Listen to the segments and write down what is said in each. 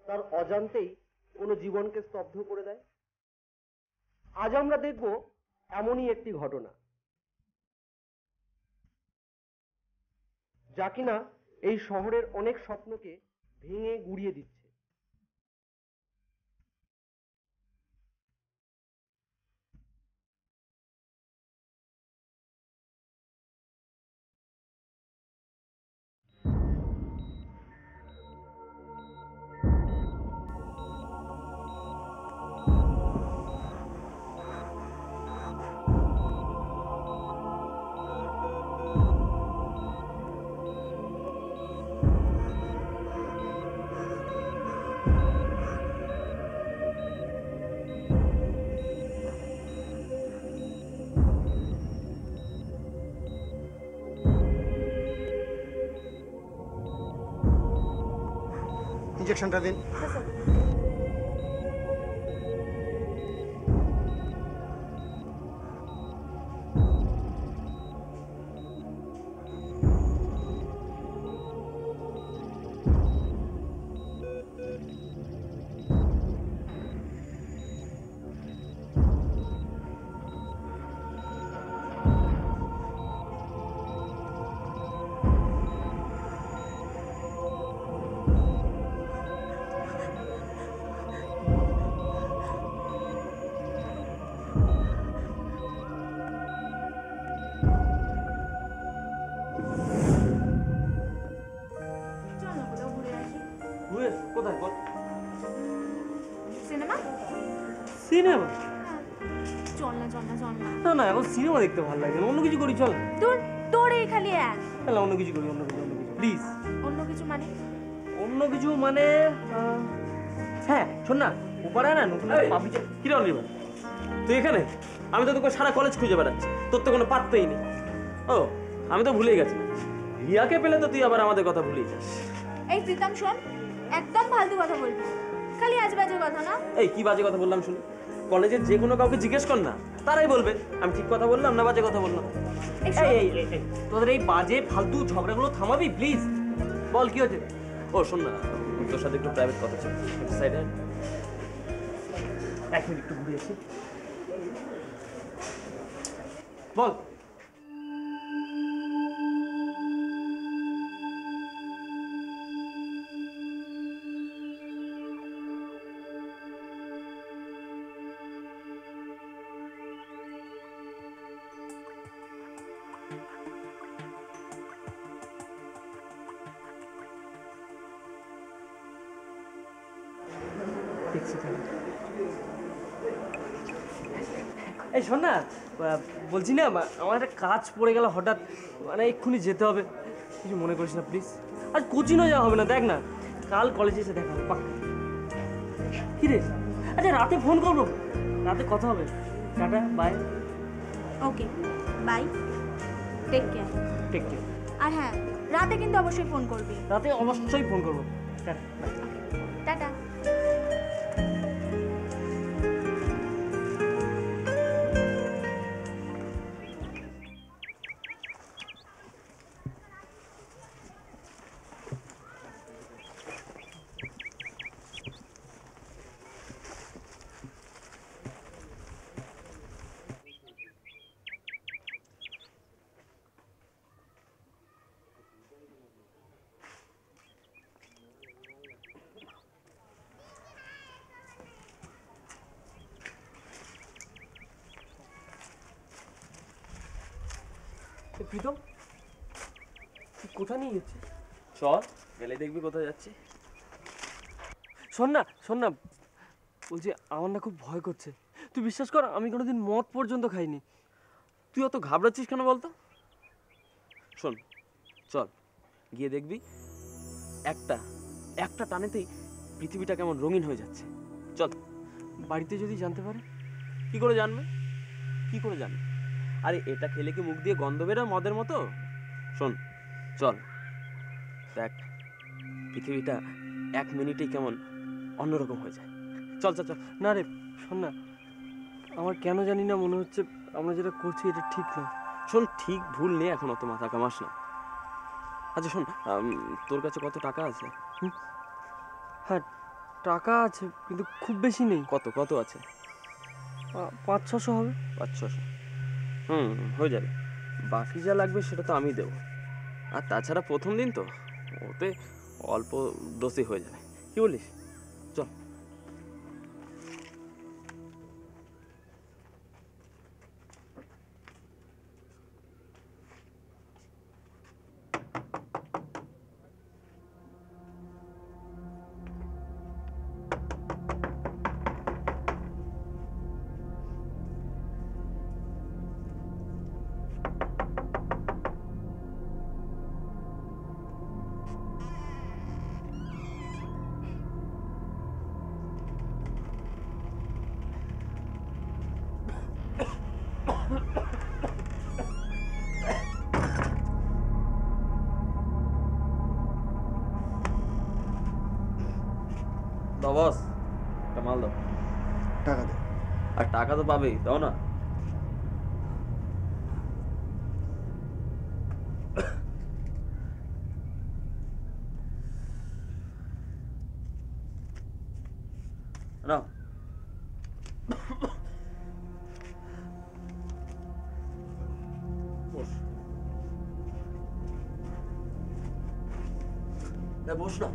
তার অজান্তেই কোনো জীবনকে স্তব্ধ করে দেয়। আজ আমরা দেখব এমনই একটি ঘটনা, যা কিনা এই শহরের অনেক স্বপ্নকে ভেঙে গুড়িয়ে দিচ্ছে। ইনজেকশনটা দিন। কোথায় বল? সিনেমা? সিনেমা? চল না চল না চল না। না না, এখন সিনেমা দেখতে ভালো লাগে না, অন্য কিছু করি চল। তোর এই খালি এক। তাহলে অন্য কিছু করি, অন্য কিছু প্লিজ। অন্য কিছু মানে? অন্য কিছু মানে হ্যাঁ শোন না, ওপারে না নতুন পাবি। কি রে অনির্বাণ, তুই এখানে? আমি তো তোকে সারা কলেজ খুঁজে বেড়াচ্ছি, তোর তো কোনো পাত্তাই নেই। ও আমি তো ভুলেই গেছি, রিয়াকে পেলে তো তুই আবার আমাদের কথা ভুলেই যাস। এই প্রীতম শোন, একদম ফালতু কথা বলবি, খালি আজ বাজে কথা না। এই কি বাজে কথা বললাম শুনি? কলেজের যে কোনো কাউকে জিজ্ঞেস কর না, তারাই বলবে আমি ঠিক কথা বললাম না বাজে কথা বললাম। তোদের এই বাজে ফালতু ঝগড়াগুলো থামাবি প্লিজ? বল কি হচ্ছে? ও শোন না, তোর সাথে একটু প্রাইভেট কথা ছিল, সাইডে এক মিনিট একটু ঘুরে আসি। বল। এই শোন না, বলছি না আমার একটা কাজ পড়ে গেল হঠাৎ, মানে এক্ষুনি যেতে হবে, কিছু মনে করিস না প্লিজ। আজ কোচিংও যাওয়া হবে না, দেখ না কাল কলেজে এসে দেখা হবে পাক্কা। কি রে? আচ্ছা রাতে ফোন করবো, রাতে কথা হবে। Tata, bye. Okay bye, take care. Take care. আর হ্যাঁ, রাতে কিন্তু অবশ্যই ফোন করবি। রাতে অবশ্যই ফোন করবো। Tata, by. টাটা। প্রীতম তুই কোথায় নিয়ে যাচ্ছিস? চল গেলে দেখবি কোথায় যাচ্ছি। শোন না শোন না, বলছি আমার না খুব ভয় করছে। তুই বিশ্বাস কর আমি কোনোদিন মদ পর্যন্ত খাইনি। তুই অত ঘাবড়াচ্ছিস কেন বলতো? শোন চল গিয়ে দেখবি একটা একটা টানেতেই পৃথিবীটা কেমন রঙিন হয়ে যাচ্ছে। চল। বাড়িতে যদি জানতে পারে? কি করে জানবে? কি করে জানবে? আরে এটা খেলে কি মুখ দিয়ে গন্ধ বেরোয় মদের মতো? শোন চল দেখ, পৃথিবীটা এক মিনিটেই কেমন অন্যরকম হয়ে যায়। চল চল চল। না রে শোন না, আমার কেন জানি না মনে হচ্ছে আমরা যেটা করছি এটা ঠিক না। শোন ঠিক ভুল নেই, এখন অত মাথা কামাস না। আচ্ছা শোন, তোর কাছে কত টাকা আছে? হ্যাঁ টাকা আছে কিন্তু খুব বেশি নেই। কত কত আছে? 500-600 হবে। 500-600? হয়ে যাবে। বাকি যা লাগবে সেটা তো আমি দেবো। আর তাছাড়া প্রথম দিন তো, ওতে অল্প ডোসে হয়ে যাবে। কি বলিস? চল। দাও বস, একটা মাল দাও। টাকা দে। আর টাকা তো পাবেই, দাও না। নাও। বস। বস না।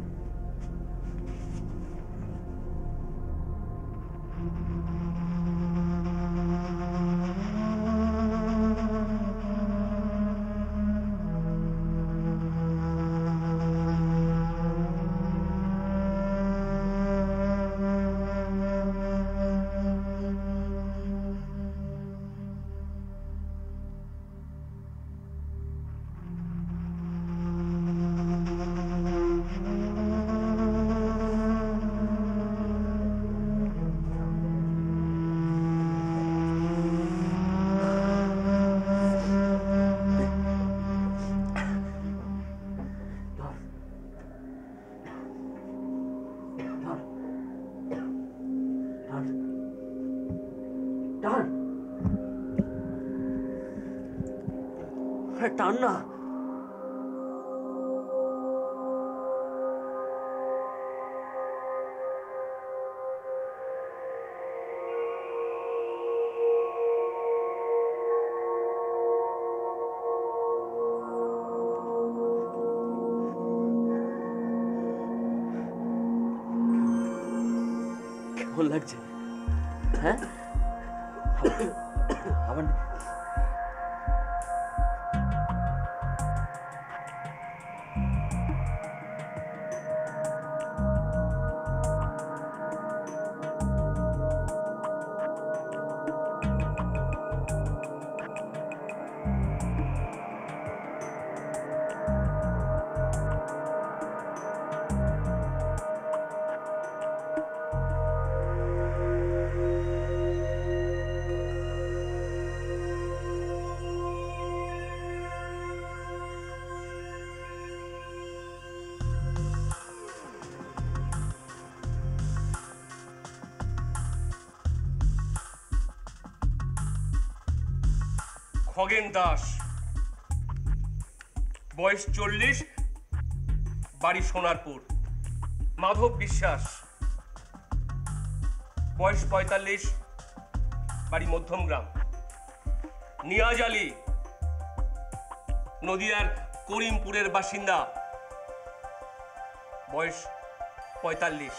টান না। কেমন লাগছে? হ্যাঁ, আবার খগেন দাস, বয়স 40, বাড়ি সোনারপুর। মাধব বিশ্বাস, বয়স 45, বাড়ি মধ্যমগ্রাম। নিয়াজ আলী, নদিয়ার করিমপুরের বাসিন্দা, বয়স 45।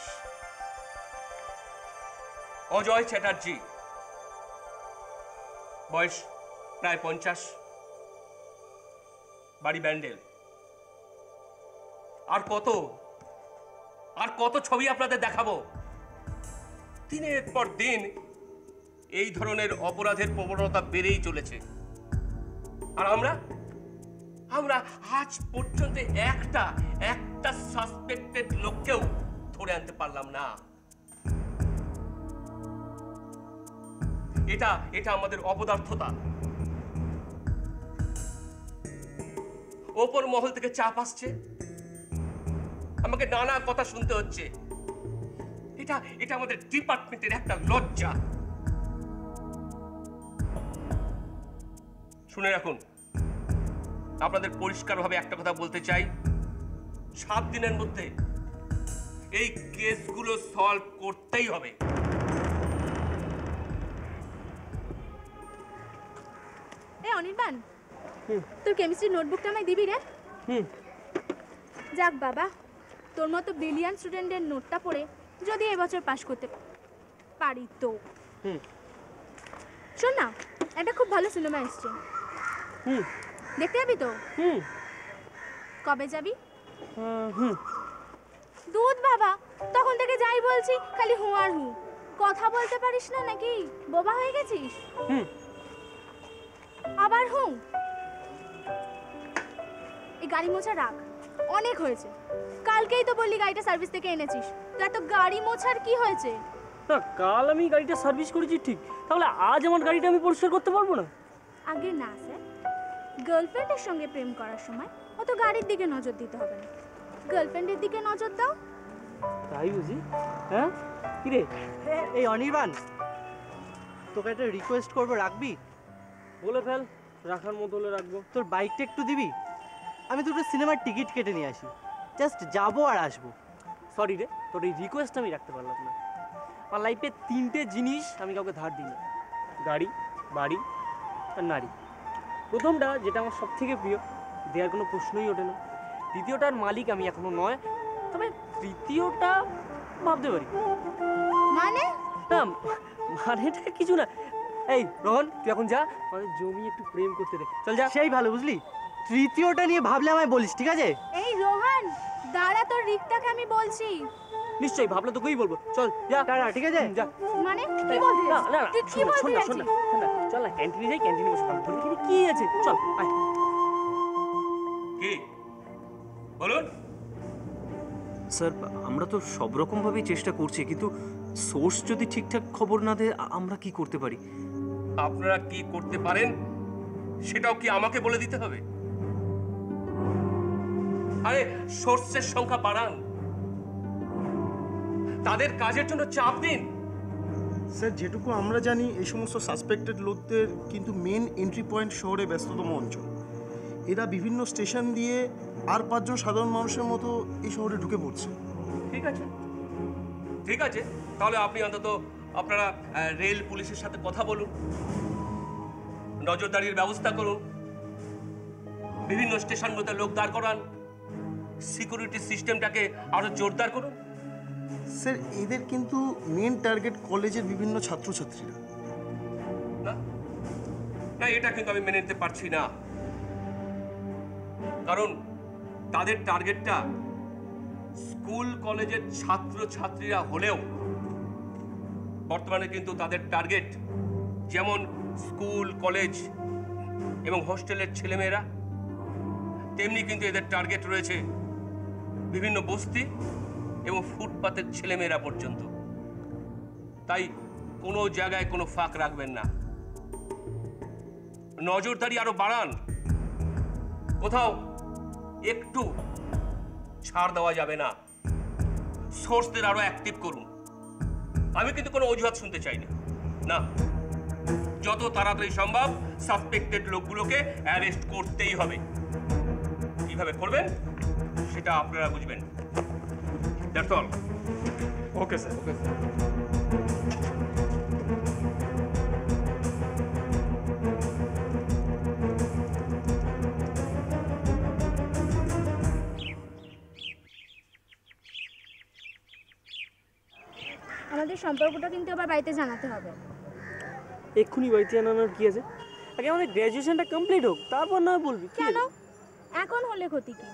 অজয় চ্যাটার্জি, বয়স প্রায় 50, বাড়ি ব্যান্ডেল। আর কত ছবি আপনাদের দেখাবো। দিনের পর দিন এই ধরনের অপরাধের প্রবণতা বেড়েই চলেছে। আর আমরা আজ পর্যন্ত একটা সাসপেক্টেড লোককেও ধরে আনতে পারলাম না। এটা আমাদের অপদার্থতা। ওপর মহল থেকে চাপ আসছে, আমাকে নানা কথা শুনতে হচ্ছে। এটা আমাদের ডিপার্টমেন্টের একটা লজ্জা। শুনে রাখুন, আপনাদের পরিষ্কারভাবে একটা কথা বলতে চাই, 7 দিনের মধ্যে এই কেসগুলো সলভ করতেই হবে। এই অনির্বাণ, তোর কেমিস্ট্রির নোটবুকটা আমায় দিবি রে? যাক বাবা, তোর মতো ব্রিলিয়ান্ট স্টুডেন্টের নোটটা পড়ে যদি এবছর পাশ করতে পারি তো। শোন না, একটা খুব ভালো সিনেমা এসছে, দেখতে যাবি তো? কবে যাবি? দুধ বাবা, তখন থেকে যাই বলছি খালি হু আর হু, কথা বলতে পারিস না নাকি? বোবা হয়ে গেছিস? আবার হু? এই গাড়ি মোছা রাখ, অনেক হয়েছে। কালকেই তো বললি গাড়িটা সার্ভিস থেকে এনেছিস, তো এত গাড়ি মোছার কি হয়েছে? না, কাল আমি গাড়িটা সার্ভিস করেছি ঠিক, তাহলে আজ আমার গাড়িটা আমি পরিষ্কার করতে পারবো না? আগে না স্যার, গার্লফ্রেন্ডের সঙ্গে প্রেম করার সময় অত গাড়ির দিকে নজর দিতে হবে না, গার্লফ্রেন্ডের দিকে নজর দাও। তাই বুঝি? হ্যাঁ, কি রে? এই অনির্বাণ, তোকে একটা রিকোয়েস্ট করবো, রাখবি? বলে ফেল, রাখার মতো হলে রাখবো। তোর বাইকটা একটু দিবি? আমি দুটো সিনেমার টিকিট কেটে নিয়ে আসি, জাস্ট যাবো আর আসবো। সরি রে, তোর এই রিকোয়েস্ট আমি রাখতে পারলাম না। আমার লাইফে 3টে জিনিস আমি কাউকে ধার দিই না: গাড়ি, বাড়ি আর নারী। প্রথমটা, যেটা আমার সব থেকে প্রিয়, দেওয়ার কোনো প্রশ্নই ওঠে না। দ্বিতীয়টার মালিক আমি এখনো নয়, তবে তৃতীয়টা ভাবতে পারি। মানে? না, মানেটা কিছু না। এই রোহন, তুই এখন যা, আমাদের জমি একটু প্রেম করতে দে, চল যা। সেই ভালো, বুঝলি? তৃতীয়টা নিয়ে ভাবলে আমায় বলিস, ঠিক আছে? এই রোহন, দাঁড়া, তোর রিকটাকে আমি বলছি। নিশ্চয়ই, ভাবলে তোকেই বলবো, চল যা। টাটা, ঠিক আছে? যা। মানে কি বলতে না না না, তুই কি শোন বলতে না, শোন না, যাচ্ছিস? শোন না, চল না, ক্যান্টিনে যাই, ক্যান্টিনে বসে খাবো। বলি এখানে কি আছে, চল আয়। কি বলুন? স্যার, আমরা তো সব রকমভাবেই চেষ্টা করছি, কিন্তু সোর্স যদি ঠিকঠাক খবর না দেয় আমরা কি করতে পারি? আপনারা কি করতে পারেন সেটাও কি আমাকে বলে দিতে হবে? আরে সোর্সের সংখ্যা বাড়ান, তাদের কাজের জন্য চাপ দিন। স্যার, যেটুকু আমরা জানি এই সমস্ত সাসপেক্টেড লোকদের কিন্তু মেন এন্ট্রি পয়েন্ট শহরে ব্যস্ততম অঞ্চল। এরা বিভিন্ন স্টেশন দিয়ে আর 5 জন সাধারণ মানুষের মতো এই শহরে ঢুকে পড়ছে। ঠিক আছে, ঠিক আছে, তাহলে আপনি অন্তত আপনারা রেল পুলিশের সাথে কথা বলুন, নজরদারির ব্যবস্থা করুন, বিভিন্ন স্টেশনগুলোতে লোক দাঁড় করান, সিকিউরিটি সিস্টেমটাকে আরো জোরদার করুন। স্যার, এদের কিন্তু মেন টার্গেট কলেজের বিভিন্ন ছাত্রছাত্রীরা। না না, এটা কিন্তু আমি মেনে নিতে পারছি না, কারণ তাদের টার্গেটটা স্কুল কলেজের ছাত্রছাত্রীরা হলেও বর্তমানে কিন্তু তাদের টার্গেট যেমন স্কুল কলেজ এবং হোস্টেলের ছেলেমেয়েরা, তেমনি কিন্তু এদের টার্গেট রয়েছে বিভিন্ন বস্তি এবং ফুটপাতের ছেলেমেয়েরা পর্যন্ত। তাই কোনো জায়গায় কোনো ফাঁক রাখবেন না, নজরদারি আরো বাড়ান, কোথাও একটু ছাড় দেওয়া যাবে না, সোর্সদের আরো অ্যাক্টিভ করুন। আমি কিন্তু কোনো অজুহাত শুনতে চাই না, না, যত তাড়াতাড়ি সম্ভব সাসপেক্টেড লোকগুলোকে অ্যারেস্ট করতেই হবে। কিভাবে করবেন সেটা আপনারা বুঝবেন। That's all. Okay sir, okay sir. আমাদের সম্পর্কটা কিন্তু আবার বাড়িতে জানাতে হবে। এক্ষুনি বাড়িতে জানানোর কি আছে? আগে আমাদের গ্র্যাজুয়েশনটা কমপ্লিট হোক, তারপর না বলবি। কি কেন? আছে? এখন হলে ক্ষতি কি?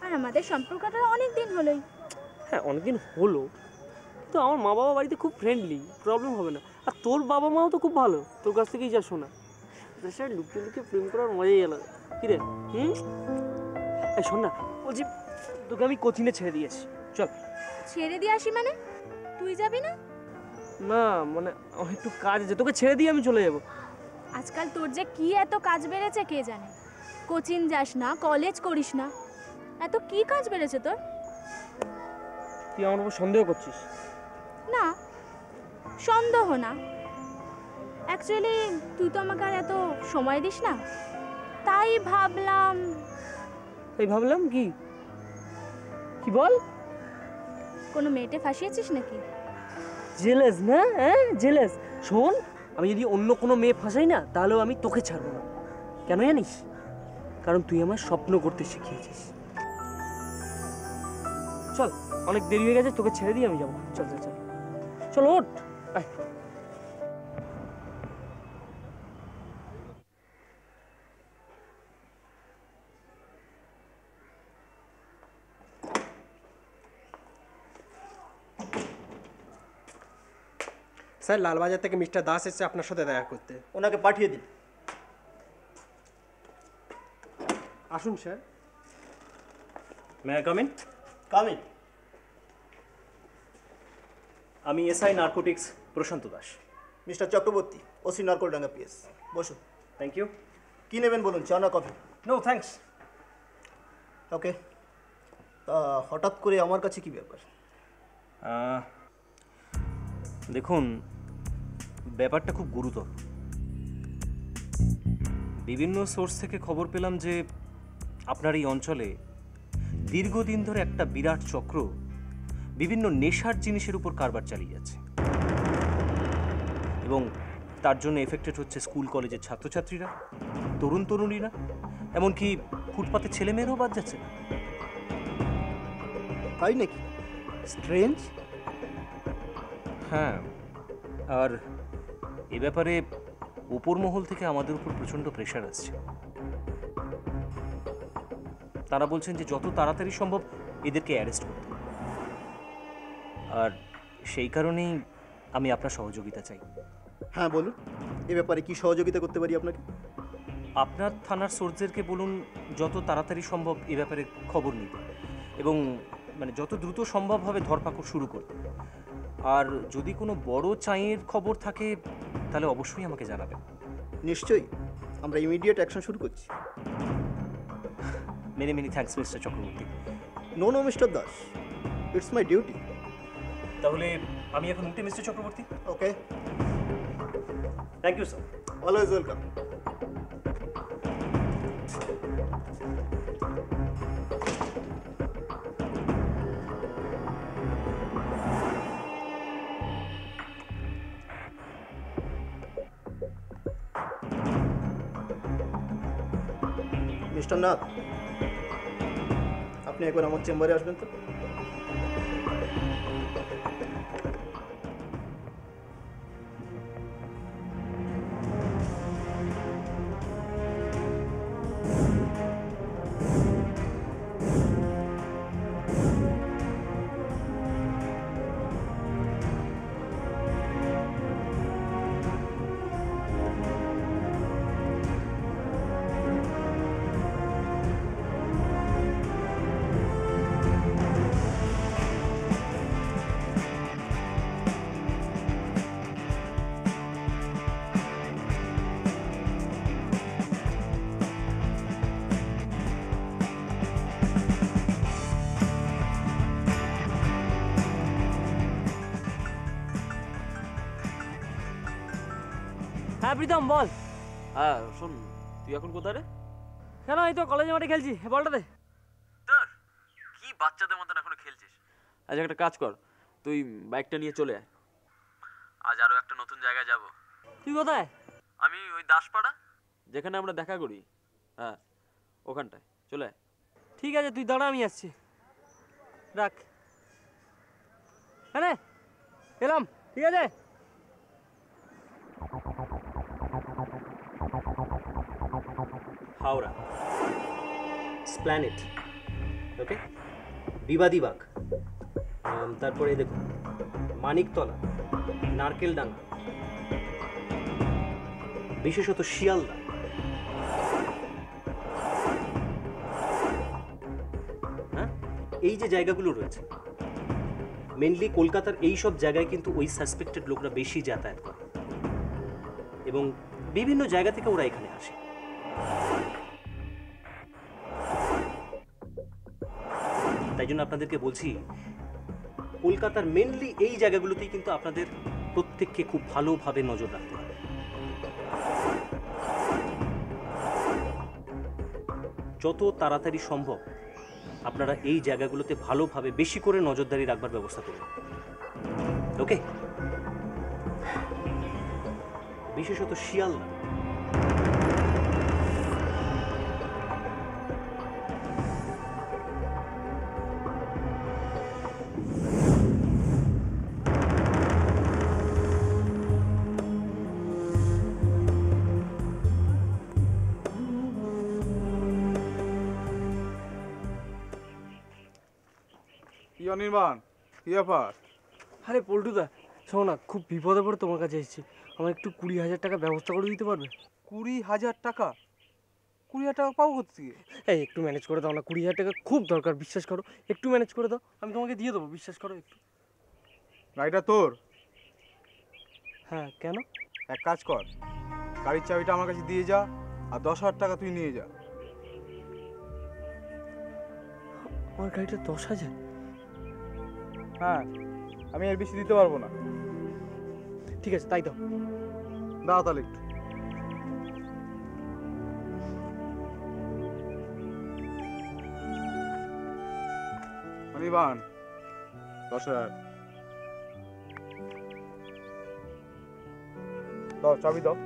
আর আমাদের সম্পর্কটা অনেক দিন হলোই। হ্যাঁ, অনেকদিন হলো, তো আমার মা বাবা বাড়িতে খুব ফ্রেন্ডলি, প্রবলেম হবে না। আর তোর বাবা মাও তো খুব ভালো, তোর কাছ থেকেই যা শোনা। তাছাড়া লুকিয়ে লুকিয়ে প্রেম করার মজাই আলাদা। কি রে? এই শোন না, বলছি তোকে আমি কোচিনে ছেড়ে দিয়েছি, চল। ছেড়ে দিয়ে আসি মানে? তুই যাবি না? না মানে আমার একটু কাজ আছে, তোকে ছেড়ে দিয়ে আমি চলে যাব। আজকাল তোর যে কি এত কাজ বেড়েছে কে জানে। কোচিং যাস না, কলেজ করিস না, এত কি কাজ বেড়েছে তোর? তুই আমার উপর সন্দেহ করছিস? না, সন্দেহ না, অ্যাকচুয়ালি তুই তো আমাকে আর এত সময় দিস না, তাই ভাবলাম। তাই ভাবলাম কি? কি বল? কোনো মেয়েটে ফাঁসিয়েছিস নাকি? জেলেস না? হ্যাঁ জেলেস। শোন, আমি যদি অন্য কোনো মেয়ে ফাঁসাই না তাহলেও আমি তোকে ছাড়বো না। কেন জানিস? কারণ তুই আমার স্বপ্ন করতে শিখিয়েছিস। চল, অনেক দেরি হয়ে গেছে, তোকে ছেড়ে দিয়ে আমি যাবো। চল চল চল চল, ওঠ। আয়। স্যার, লালবাজার থেকে মিস্টার দাস এসেছে আপনার সাথে দেখা করতে। ওনাকে পাঠিয়ে দিন। আসুন sir. May I come in? Come in. আমি SI narcotics Prashanta Das. Mister Chakraborty, OC Narkeldanga PS. বসুন। Thank you. কী নেবেন বলুন, চা না কফি? No thanks. ওকে। তা হঠাৎ করে আমার কাছে কি ব্যাপার? দেখুন, ব্যাপারটা খুব গুরুতর। বিভিন্ন সোর্স থেকে খবর পেলাম যে আপনার এই অঞ্চলে দীর্ঘদিন ধরে একটা বিরাট চক্র বিভিন্ন নেশার জিনিসের উপর কারবার চালিয়ে যাচ্ছে এবং তার জন্য এফেক্টেড হচ্ছে স্কুল কলেজের ছাত্রছাত্রীরা, তরুণ তরুণীরা, এমনকি ফুটপাতে ছেলেমেয়েরাও বাদ যাচ্ছে না। তাই নাকি? স্ট্রেঞ্জ। হ্যাঁ, আর এ ব্যাপারে উপর মহল থেকে আমাদের উপর প্রচণ্ড প্রেশার আসছে। তারা বলছেন যে যত তাড়াতাড়ি সম্ভব এদেরকে অ্যারেস্ট করতে হবে। আর সেই কারণেই আমি আপনার সহযোগিতা চাই। হ্যাঁ বলুন, এ ব্যাপারে কি সহযোগিতা করতে পারি আপনাকে? আপনার থানার সোর্সদেরকে বলুন যত তাড়াতাড়ি সম্ভব এ ব্যাপারে খবর নিতে এবং মানে যত দ্রুত সম্ভব হবে ধরপাকড় শুরু করতে। আর যদি কোনো বড় চাঁয়ের খবর থাকে তাহলে অবশ্যই আমাকে জানাবেন। নিশ্চয়ই, আমরা ইমিডিয়েট অ্যাকশন শুরু করছি। Many many thanks mister Chakraborty. No no mister Das, it's my duty. তাহলে আমি এখন উঠি mister Chakraborty. Okay, thank you sir. Always welcome. Mister Nath, আপনি একবার আমার চেম্বারে আসবেন তো। হ্যাঁ প্রীতম, বল। হ্যাঁ শোন, তুই এখন কোথায় রে? কেন, এই তো কলেজে মাঠে খেলছি। বলটা দে। কি বাচ্চাদের মতন এখনো খেলছিস? আজ একটা কাজ কর, তুই বাইকটা নিয়ে চলে আয়। আজ আরো একটা নতুন জায়গায় যাব। তুই কোথায়? আমি ওই দাসপাড়া, যেখানে আমরা দেখা করি, হ্যাঁ ওখানটায় চলে আয়। ঠিক আছে, তুই দাঁড়া, আমি আসছি। রাখ। হ্যাঁ রে, এলাম। ঠিক আছে। হাওড়া, স্প্ল্যানেট, ওকে, বিবাদীবাগ, তারপরে দেখুন মানিকতলা, নারকেলডাঙ্গা, বিশেষত শিয়ালদা, হ্যাঁ, এই যে জায়গাগুলো রয়েছে মেনলি কলকাতার এই সব জায়গায় কিন্তু ওই সাসপেক্টেড লোকরা বেশি যাতায়াত করে এবং বিভিন্ন জায়গা থেকে ওরা এখানে আসে। তাই জন্য আপনাদেরকে বলছি, কলকাতার মেনলি এই জায়গাগুলোতেই কিন্তু আপনাদের প্রত্যেককে খুব ভালোভাবে নজর রাখতে হবে। যত তাড়াতাড়ি সম্ভব আপনারা এই জায়গাগুলোতে ভালোভাবে বেশি করে নজরদারি রাখবার ব্যবস্থা করুন। ওকে? বিশেষত শিয়ালদা। কি অনির্বাণ, কি ব্যাপার? আরে পল্টুদা, শোনো না, খুব বিপদে পড়ে তোমার কাছে এসেছি। আমার একটু 20,000 টাকা ব্যবস্থা করে দিতে পারবে? 20,000 টাকা? 20,000 টাকা পাবো কোথেকে? এই একটু ম্যানেজ করে দাও না, 20,000 টাকা খুব দরকার, বিশ্বাস করো। একটু ম্যানেজ করে দাও, আমি তোমাকে দিয়ে দেবো, বিশ্বাস করো একটু। গাড়িটা তোর? হ্যাঁ, কেন? এক কাজ কর, গাড়ির চাবিটা আমার কাছে দিয়ে যা, আর 10,000 টাকা তুই নিয়ে যা। আমার গাড়িটা 10,000? হ্যাঁ, আমি এর বেশি দিতে পারবো না। ঠিক আছে, তাই দাও। দাও তাহলে একটু। অনির্বাণ, 10,000 দাও, চাবি দাও।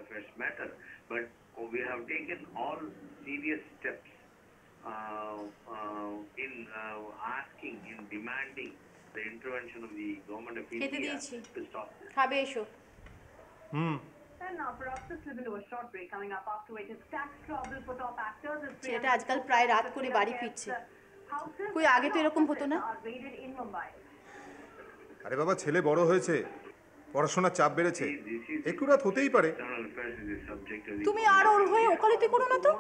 Affairs matter, but we have taken all serious steps in asking, in demanding the intervention of the government of India to stop this. খাবে এসো। And now for us to slip into a short break coming up after it is tax trouble for top actors. ছেলেটা আজকাল প্রায় রাত করে বাড়ি ফিরছে। কই আগে তো এরকম হতো না। আরে বাবা, ছেলে বড় হয়েছে, পড়াশোনার চাপ বেড়েছে, একটু রাত হতেই পারে। তুমি আর ওর হয়ে ওকালতি করো না তো।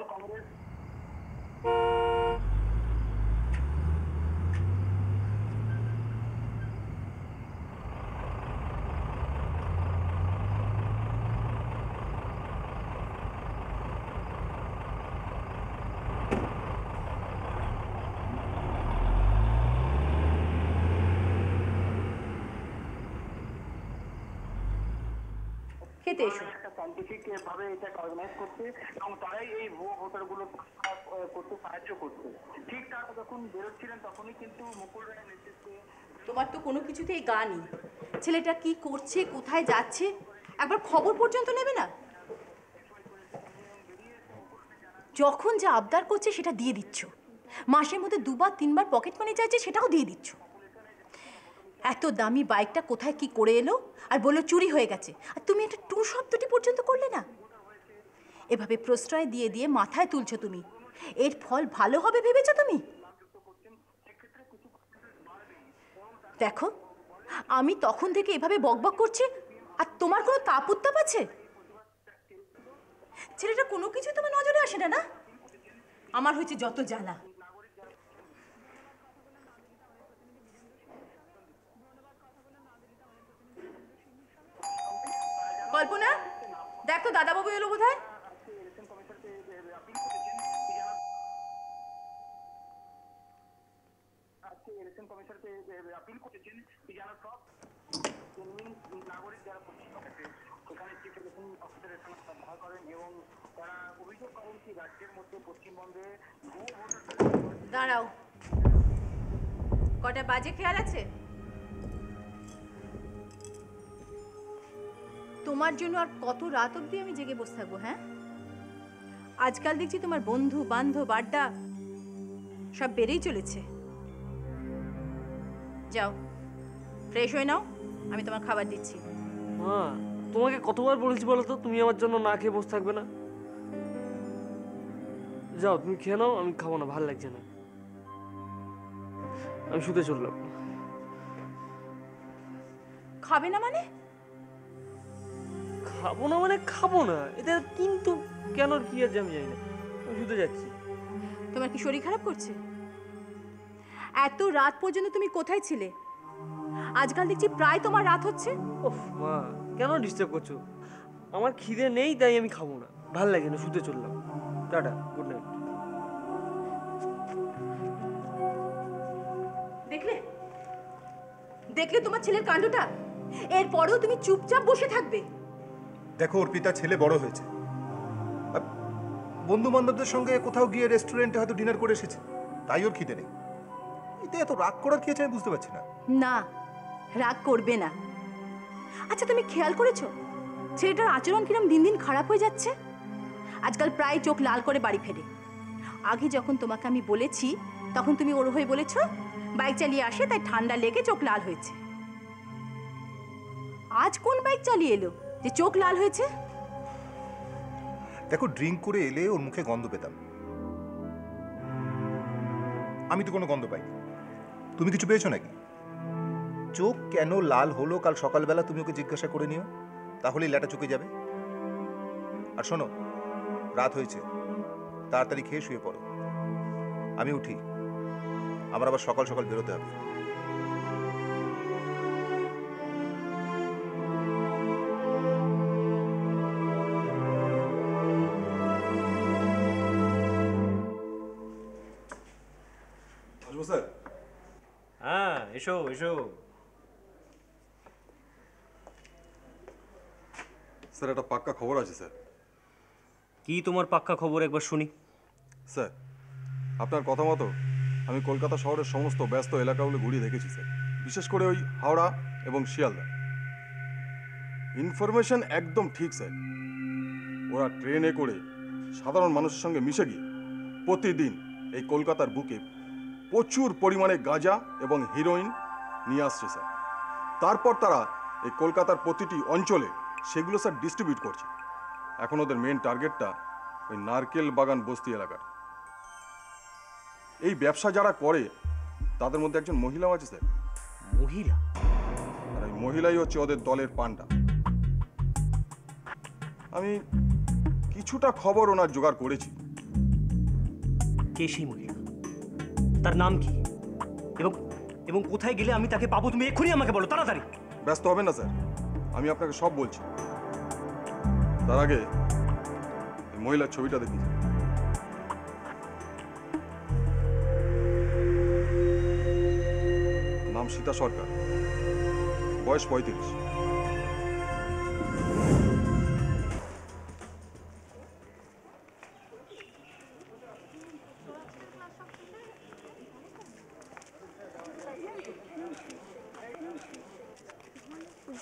খেতে এসো। একটা সায়েন্টিফিক ভাবে এটা অর্গানাইজ করতে এবং তারাই এই ভুয়ো ভোটারগুলো করতে সাহায্য করছে। ঠিক তারা যখন বেরোচ্ছিলেন তখনই কিন্তু মুকুল রায়ের নেতৃত্বে। তোমার তো কোনো কিছুতেই গা নেই। ছেলেটা কি করছে, কোথায় যাচ্ছে, একবার খবর পর্যন্ত নেবে না। যখন যা আবদার করছে সেটা দিয়ে দিচ্ছ, মাসের মধ্যে 2বার 3বার পকেট মানি চাইছে সেটাও দিয়ে দিচ্ছ। এত দামি বাইকটা কোথায় কি করে এলো আর বললো চুরি হয়ে গেছে, আর তুমি একটা টু শব্দটি পর্যন্ত করলে না। এভাবে প্রশ্রয় দিয়ে দিয়ে মাথায় তুলছো তুমি, এর ফল ভালো হবে ভেবেছো তুমি? দেখো, আমি তখন থেকে এভাবে বকবক করছি আর তোমার কোনো তাপ উত্তাপ আছে? ছেলেটা কোনো কিছু তোমার নজরে আসে না? না, আমার হয়েছে যত জ্বালা। কল্পনা, দেখো দাদাবাবু এলো বোধহয়। দাঁড়াও, কটা বাজে খেয়াল আছে? তোমার জন্য আর কত রাত অবধি আমি জেগে বসে থাকবো? হ্যাঁ, আজকাল দেখছি তোমার বন্ধু বান্ধব আড্ডা সব বেড়েই চলেছে। যাও, ফ্রেশ হয়ে নাও, আমি তোমার খাবার দিচ্ছি। মা, তোমাকে কতবার বলেছি বলো তো তুমি আমার জন্য না খেয়ে বসে থাকবে না? যাও, তুমি খেয়ে নাও, আমি খাবো না, ভালো লাগছে না। আমি শুতে চললাম। খাবে না মানে? খাবো না মানে খাবো না, এটা কিন্তু কেন কি আছে আমি জানি না। আমি শুতে যাচ্ছি। তোমার কি শরীর খারাপ করছে? এত রাত পর্যন্ত তুমি কোথায় ছিলে? আজকাল দেখছি প্রায় তোমার রাত হচ্ছে। ওহ মা, কেন ডিস্টার্ব করছো? আমার খিদে নেই, তাই আমি খাবো না, ভাল লাগে না, শুতে চললাম। Tata, good night. দেখলে দেখলে তোমার ছেলের কাণ্ডটা? এরপরেও তুমি চুপচাপ বসে থাকবে? দেখো, অর্পিতা ছেলে বড় হয়েছে, বন্ধু বান্ধবদের সঙ্গে কোথাও গিয়ে রেস্টুরেন্টে হয়তো ডিনার করে এসেছে, তাই ওর খিদে নেই। এতে এত রাগ করার কি আছে আমি বুঝতে পারছি না। না, রাগ করবে না। আচ্ছা, তুমি খেয়াল করেছো ছেলেটার আচরণ কিরম দিন দিন খারাপ হয়ে যাচ্ছে? আজকাল প্রায় চোখ লাল করে বাড়ি ফেরে। আগে যখন তোমাকে আমি বলেছি তখন তুমি ওর হয়ে বলেছো বাইক চালিয়ে আসে তাই ঠান্ডা লেগে চোখ লাল হয়েছে। আজ কোন বাইক চালিয়ে এলো যে চোখ লাল হয়েছে? দেখো, ড্রিঙ্ক করে এলে ওর মুখে গন্ধ পেতাম, আমি তো কোনো গন্ধ পাইনি। তুমি কিছু পেয়েছো নাকি? চোখ কেন লাল হলো কাল সকালবেলা তুমি ওকে জিজ্ঞাসা করে নিও, তাহলেই ল্যাটা চুকে যাবে। আর শোনো, রাত হয়েছে, তাড়াতাড়ি খেয়ে শুয়ে পড়ো। আমি উঠি, আমার আবার সকাল সকাল বেরোতে হবে। স্যার? হ্যাঁ, এসো এসো। স্যার, একটা পাক্কা খবর আছে স্যার। কি তোমার পাক্কা খবর একবার শুনি? স্যার, আপনার কথা মতো আমি কলকাতা শহরের সমস্ত ব্যস্ত এলাকাগুলো ঘুরিয়ে দেখেছি স্যার, বিশেষ করে ওই হাওড়া এবং শিয়ালদা। ইনফরমেশন একদম ঠিক স্যার। ওরা ট্রেনে করে সাধারণ মানুষের সঙ্গে মিশে গিয়ে প্রতিদিন এই কলকাতার বুকে প্রচুর পরিমাণে গাঁজা এবং হিরোইন নিয়ে আসছে স্যার। তারপর তারা এই কলকাতার প্রতিটি অঞ্চলে সেগুলো স্যার ডিস্ট্রিবিউট করছে। এখন ওদের মেন টার্গেটটা ওই নারকেল বাগান বস্তি এলাকার। এই ব্যবসা যারা করে তাদের মধ্যে একজন মহিলাও আছে স্যার। মহিলা? আর ওই মহিলাই হচ্ছে ওদের দলের পান্ডা। আমি কিছুটা খবর ওনার জোগাড় করেছি। কে সেই মহিলা? তার নাম কি? এবং এবং কোথায় গেলে আমি তাকে পাবো? তুমি এক্ষুনি আমাকে বলো, তাড়াতাড়ি। ব্যস্ত হবেন না স্যার, আমি আপনাকে সব বলছি। তার আগে এই মহিলার ছবিটা দেখি। নাম সীতা সরকার, বয়স 35।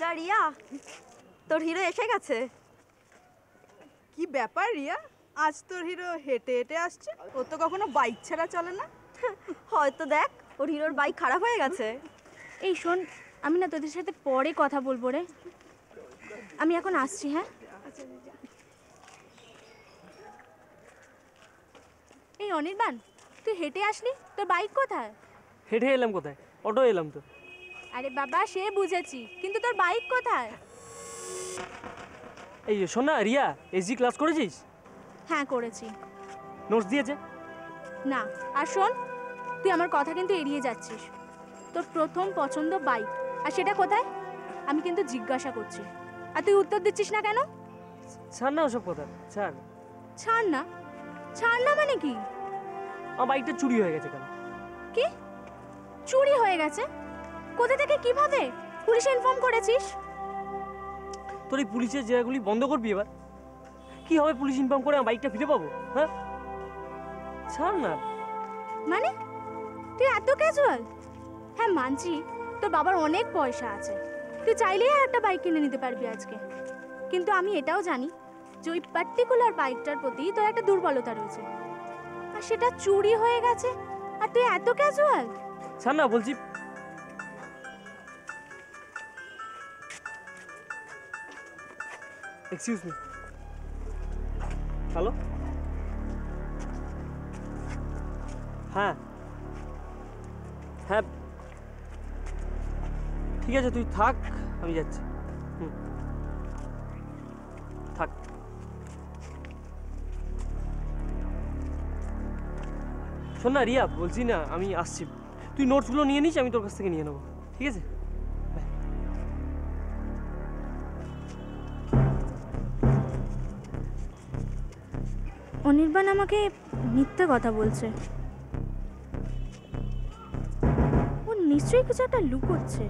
যা রিয়া, তোর হিরো এসে গেছে। কি ব্যাপার রিয়া, আজ তোর হিরো হেঁটে হেঁটে আসছে? ও তো কখনো বাইক ছাড়া চলে না। হয়তো দেখ ওর হিরোর বাইক খারাপ হয়ে গেছে। এই শোন, আমি না তোদের সাথে পরে কথা বলবো রে, আমি এখন আসছি। হ্যাঁ, এই অনির্বাণ, তুই হেঁটে আসলি, তোর বাইক কোথায়? হেঁটে এলাম কোথায়, অটো এলাম তো। আরে বাবা সে বুঝেছি, কিন্তু তোর বাইক কোথায়? এই যে শোন না রিয়া, এসজি ক্লাস করেছিস? হ্যাঁ করেছি। নোটস দিয়েছে? না। আর শোন, তুই আমার কথা কিন্তু এড়িয়ে যাচ্ছিস। তোর প্রথম পছন্দ বাইক, আর সেটা কোথায় আমি কিন্তু জিজ্ঞাসা করছি, আর তুই উত্তর দিচ্ছিস না কেন? ছাড় না ওসব কথা, ছাড়। ছাড় না? ছাড় না মানে কি? আমার বাইকটা চুরি হয়ে গেছে। কেন? কি চুরি হয়ে গেছে? কোথা থেকে, কিভাবে? পুলিশে ইনফর্ম করেছিস? তোর এই পুলিশের জায়গাগুলি বন্ধ করবি এবার? কি হবে পুলিশ ইনফর্ম করে আমার বাইকটা ফিরে পাবো? হ্যাঁ ছাড় না। মানে তুই এত ক্যাজুয়াল? হ্যাঁ মানছি তোর বাবার অনেক পয়সা আছে, তুই চাইলেই আর একটা বাইক কিনে নিতে পারবি আজকে, কিন্তু আমি এটাও জানি যে ওই পার্টিকুলার বাইকটার প্রতি তোর একটা দুর্বলতা রয়েছে, আর সেটা চুরি হয়ে গেছে, আর তুই এত ক্যাজুয়াল? ছাড় না বলছি। Excuse me. হ্যালো? হ্যাঁ হ্যাঁ ঠিক আছে, তুই থাক, আমি যাচ্ছি। থাক। শোন না রিয়া, বলছি না আমি আসছি, তুই নোটসগুলো নিয়ে নিস, আমি তোর কাছ থেকে নিয়ে নেবো, ঠিক আছে? অনির্বাণ আমাকে মিথ্যে কথা বলছে, ও নিশ্চয়ই কিছু একটা লুকোচ্ছে।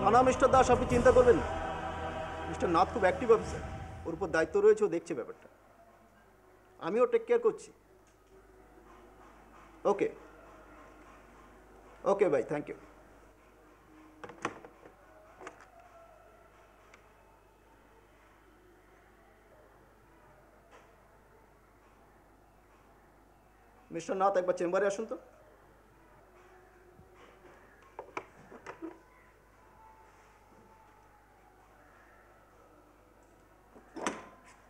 না না মিস্টার দাস, আপনি চিন্তা করবেন না। মিস্টার নাথ খুব অ্যাক্টিভ অফিসার, ওর উপর দায়িত্ব রয়েছে, ও দেখছে ব্যাপারটা। আমিও টেক কেয়ার করছি। ওকে ওকে ভাই, থ্যাংক ইউ। মিস্টার নাথ একবার চেম্বারে আসুন তো।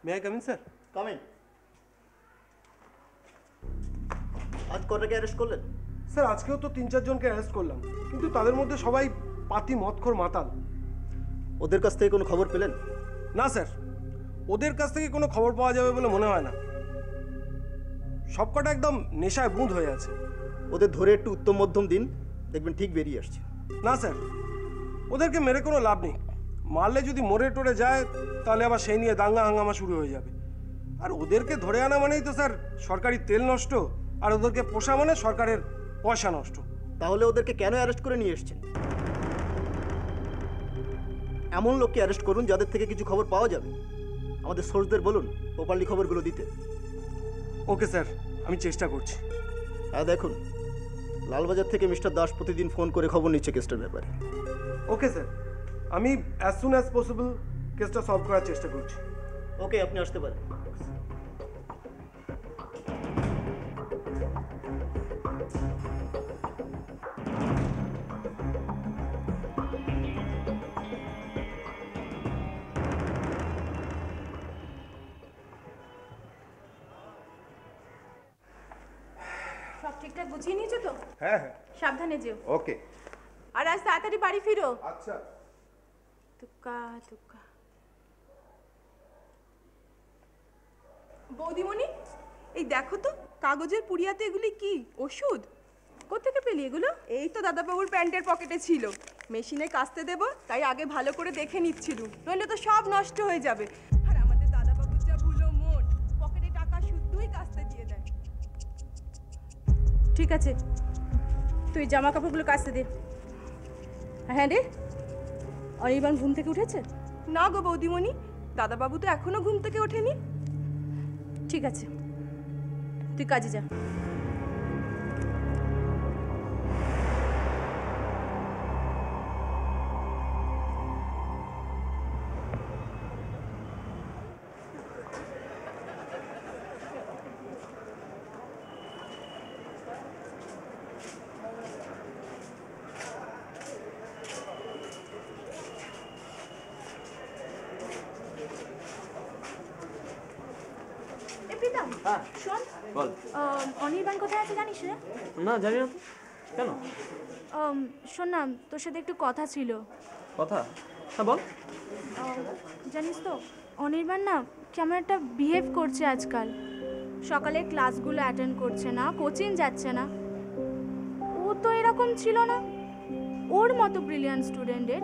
May I come in sir? Come in. আজ কটাকে অ্যারেস্ট করলেন? স্যার আজকেও তো 3-4 জনকে অ্যারেস্ট করলাম, কিন্তু তাদের মধ্যে সবাই পাতি মদখোর মাতাল। ওদের কাছ থেকে কোনো খবর পেলেন? না স্যার, ওদের কাছ থেকে কোনো খবর পাওয়া যাবে বলে মনে হয় না। সবকটা একদম নেশায় বুঁদ হয়ে আছে। ওদের ধরে একটু উত্তম মধ্যম দিন, দেখবেন ঠিক বেরিয়ে আসছে। না স্যার, ওদেরকে মেরে কোনো লাভ নেই। মারলে যদি মরে টরে যায় তাহলে আবার সেই নিয়ে দাঙ্গা হাঙ্গামা শুরু হয়ে যাবে। আর ওদেরকে ধরে আনা মানেই তো স্যার সরকারি তেল নষ্ট, আর ওদেরকে পোষা মানে সরকারের পয়সা নষ্ট। তাহলে ওদেরকে কেন অ্যারেস্ট করে নিয়ে এসেছেন? এমন লোককে অ্যারেস্ট করুন যাদের থেকে কিছু খবর পাওয়া যাবে। আমাদের সোর্সদের বলুন প্রপারলি খবরগুলো দিতে। ওকে স্যার, আমি চেষ্টা করছি। হ্যাঁ দেখুন, লালবাজার থেকে মিস্টার দাস প্রতিদিন ফোন করে খবর নিচ্ছে কেসটার ব্যাপারে। ওকে স্যার, আমি অ্যাজ সুন অ্যাজ পসিবল কেসটা সলভ করার চেষ্টা করছি। ওকে, আপনি আসতে পারেন। গুছিয়ে নিয়েছো তো? হ্যাঁ হ্যাঁ সাবধানে যেও। ওকে। আর আজ তাড়াতাড়ি বাড়ি ফিরো। আচ্ছা। টুকা টুকা। বৌদিমণি, এই দেখো তো কাগজের পুড়িয়াতে এগুলি কি ওষুধ? কোত্থেকে পেলি এগুলো? এই তো দাদাবাবুর প্যান্টের পকেটে ছিল, মেশিনে কাচতে দেব তাই আগে ভালো করে দেখে নিচ্ছিল, নইলে তো সব নষ্ট হয়ে যাবে। আর আমাদের দাদাবাবুর যা ভুলো মন, পকেটে টাকা শুদ্ধই কাচতে দিয়ে দেয়। ঠিক আছে, তুই জামা কাপড়গুলো কাচতে দে। হ্যাঁ রে, অনির্বাণ ঘুম থেকে উঠেছে? না গো বৌদিমণি, দাদাবাবু তো এখনো ঘুম থেকে ওঠেনি। ঠিক আছে, তুই কাজে যা। শোন, বল। অনির্বাণ কোথায় আছে জানিস রে? না জানি না তো। কেন? শোন না, তোর সাথে একটু কথা ছিল। কথা? হ্যাঁ বল। জানিস তো অনির্বাণ না কেমন একটা বিহেভ করছে আজকাল। সকালে ক্লাসগুলো অ্যাটেন্ড করছে না, কোচিং যাচ্ছে না। ও তো এরকম ছিল না। ওর মতো ব্রিলিয়ান্ট স্টুডেন্টের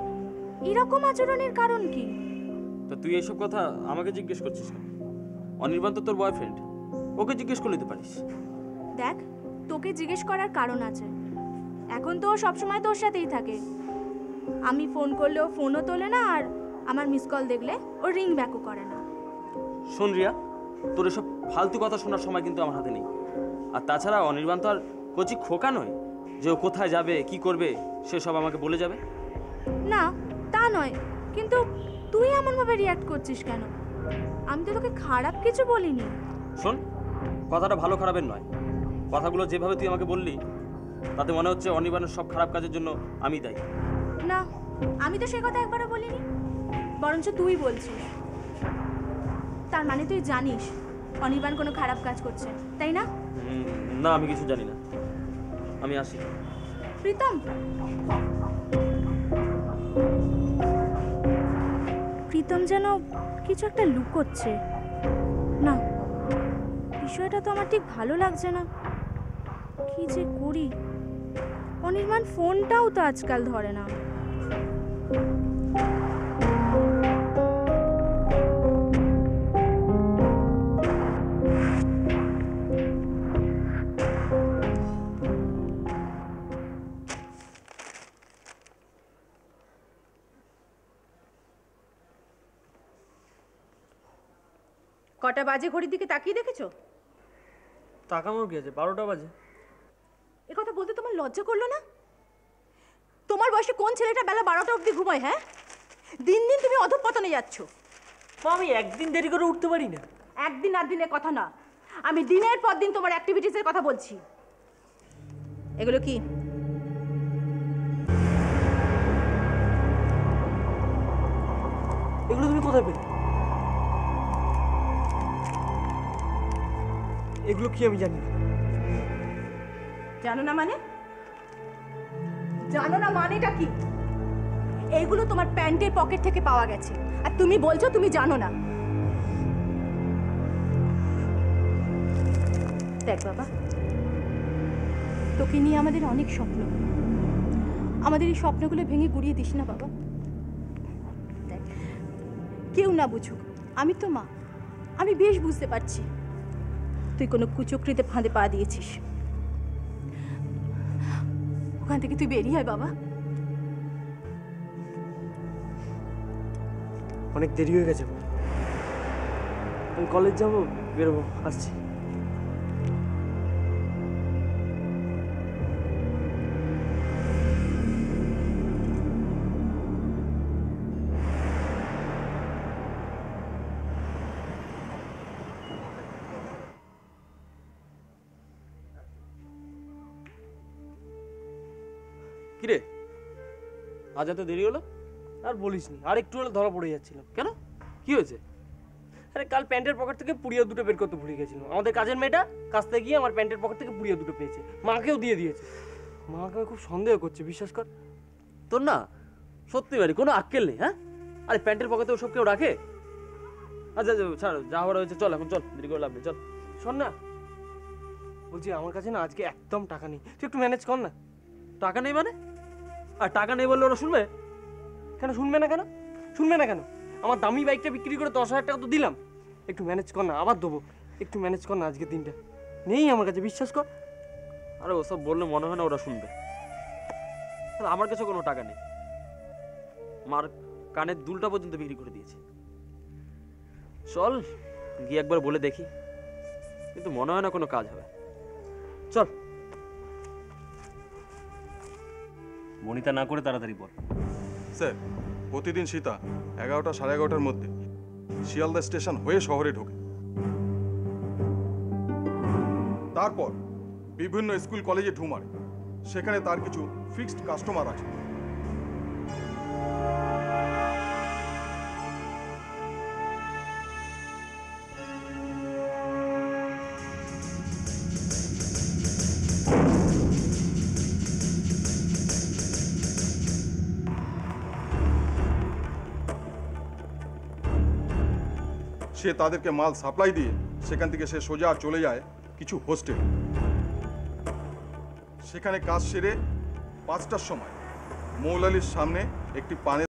এরকম আচরণের কারণ কি? তা তুই এইসব কথা আমাকে জিজ্ঞেস করছিস কেন? অনির্বাণ তো তোর বয়ফ্রেন্ড, ওকে জিজ্ঞেস করে নিতে পারিস। দেখ, তোকে জিজ্ঞেস করার কারণ আছে। এখন তো ও সবসময় তোর সাথেই থাকে। আমি ফোন করলেও ফোনও তোলে না, আর আমার মিস কল দেখলে ও রিং ব্যাকও করে না। শোন রিয়া, তোর এসব ফালতু কথা শোনার সময় কিন্তু আমার হাতে নেই। আর তাছাড়া অনির্বাণ তো আর কচি খোকা নয় যে ও কোথায় যাবে কি করবে সেসব আমাকে বলে যাবে। না তা নয়, কিন্তু তুই এমনভাবে রিয়াক্ট করছিস কেন? আমি তো তোকে খারাপ কিছু বলিনি। শোন, কথাটা ভালো খারাপের নয়, কথাগুলো যেভাবে তুই আমাকে বললি তাতে মনে হচ্ছে অনির্বাণের সব খারাপ কাজের জন্য আমি দায়ী। না, আমি তো সে কথা একবারও বলিনি, বরঞ্চ তুই বলছিস। তার মানে তুই জানিস অনির্বাণ কোনো খারাপ কাজ করছে, তাই না? না, আমি কিছু জানি না। আমি আসি। প্রীতম, প্রীতম যেন কিছু একটা লুকোচ্ছে। না, বিষয়টা তো আমার ঠিক ভালো লাগছে না। কি যে করি? অনির্বাণ ফোনটাও তো আজকাল ধরে না। কটা বাজে ঘড়ির দিকে তাকিয়ে দেখেছো? তাকানোর কি আছে, 12টা বাজে। এ কথা বলতে তোমার লজ্জা করলো না? তোমার বয়সে কোন ছেলেটা বেলা 12টা অবধি ঘুমায়? হ্যাঁ, দিন দিন তুমি অধঃপতনে যাচ্ছ। আমি একদিন দেরি করে উঠতে পারি না। একদিন আর দিনের কথা না, আমি দিনের পর দিন তোমার অ্যাক্টিভিটিসের কথা বলছি। এগুলো কি? এগুলো তুমি কোথায় পেলে? এগুলো কি আমি জানি না। জানো না মানে? জানো না মানেটা কি? এইগুলো তোমার প্যান্টের পকেট থেকে পাওয়া গেছে, আর তুমি বলছো তুমি জানো না। দেখ বাবা, তোকে নিয়ে আমাদের অনেক স্বপ্ন। আমাদের এই স্বপ্নগুলো ভেঙে গুড়িয়ে দিস না বাবা। দেখ, কেউ না বুঝুক, আমি তো মা, আমি বেশ বুঝতে পারছি তুই কোনো কুচক্রিতে ফাঁদে পা দিয়েছিস। ওখান থেকে তুই বেরিয়ে আয় বাবা। অনেক দেরি হয়ে গেছে, আমি কলেজ যাবো, বেরোবো, আসছি। কিরে, আজ এত দেরি হলো? আর বলিস নি, আর একটু হলে ধরা পড়ে যাচ্ছিলাম। কেন, কি হয়েছে? আরে কাল প্যান্টের পকেট থেকে পুড়িয়ে দুটো বের করতে ভুলে গেছিলাম। আমাদের কাজের মেয়েটা কাছতে গিয়ে আমার প্যান্টের পকেট থেকে পুড়িয়ে দুটো পেয়েছে, মাকেও দিয়ে দিয়েছে। মাকে খুব সন্দেহ করছে, বিশ্বাস কর। তোর না সত্যি বাড়ি কোনো আক্কেল নেই। হ্যাঁ, আরে প্যান্টের পকেটে ওসব কেউ রাখে? আচ্ছা ছাড়, যা হওয়ার হয়েছে চল, এখন চল, দেরি করে লাভ নেই, চল। শোন না, বলছি আমার কাছে না আজকে একদম টাকা নেই, তুই একটু ম্যানেজ কর না। টাকা নেই মানে? আর টাকা নেই বললে ওরা শুনবে? কেন শুনবে না? কেন শুনবে না কেন? আমার দামি বাইকটা বিক্রি করে 10,000 টাকা তো দিলাম, একটু ম্যানেজ কর না, আবার দেবো, একটু ম্যানেজ কর না। আজকের দিনটা নেই আমার কাছে, বিশ্বাস কর। আরে ওসব বললে মনে হয় না ওরা শুনবে। আমার কাছে কোনো টাকা নেই, মার কানের দুলটা পর্যন্ত বিক্রি করে দিয়েছে। চল গিয়ে একবার বলে দেখি, কিন্তু মনে হয় না কোনো কাজ হবে। চল। বনিতা না করে তাড়াতাড়ি বল। স্যার, প্রতিদিন সীতা 11টা সাড়ে 11টার মধ্যে শিয়ালদা স্টেশন হয়ে শহরে ঢোকে। তারপর বিভিন্ন স্কুল কলেজে ঢু মারে। সেখানে তার কিছু ফিক্সড কাস্টমার আছে। সে তাদেরকে মাল সাপ্লাই দিয়ে সেখান থেকে সে সোজা চলে যায় কিছু হোস্টেল। সেখানে কাজ সেরে 5টার সময় মৌলালির সামনে একটি পানের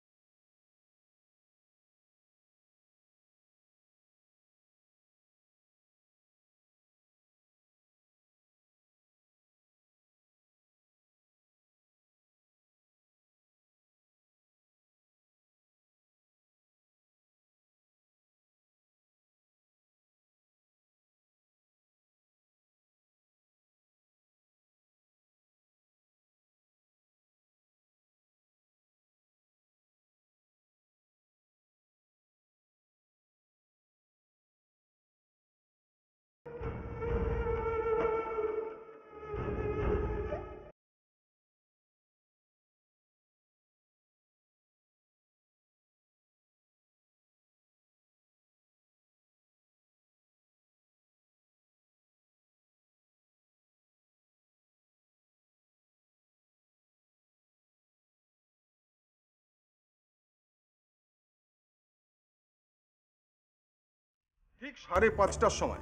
ঠিক 5:30টার সময়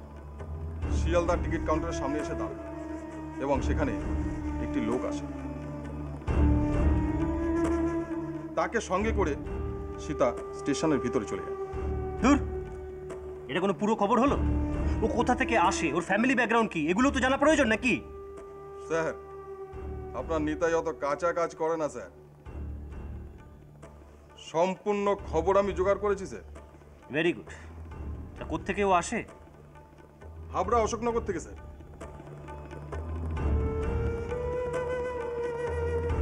শিয়ালদার টিকিট কাউন্টারের সামনে এসে দাঁড়ায় এবং সেখানে একটি লোক আসে। তাকে সঙ্গে করে সীতা স্টেশনের ভিতরে চলে যায়। দূর, এটা কোনো পুরো খবর হলো? ও কোথা থেকে আসে, ওর ফ্যামিলি ব্যাকগ্রাউন্ড কি, এগুলো তো জানা প্রয়োজন নাকি? স্যার, আপনার নিতাই অত কাঁচা কাজ করে না স্যার। সম্পূর্ণ খবর আমি জোগাড় করেছি স্যার। Very good. তা কোত্থেকে ও আসে? হাবড়া অশোকনগর থেকে স্যার।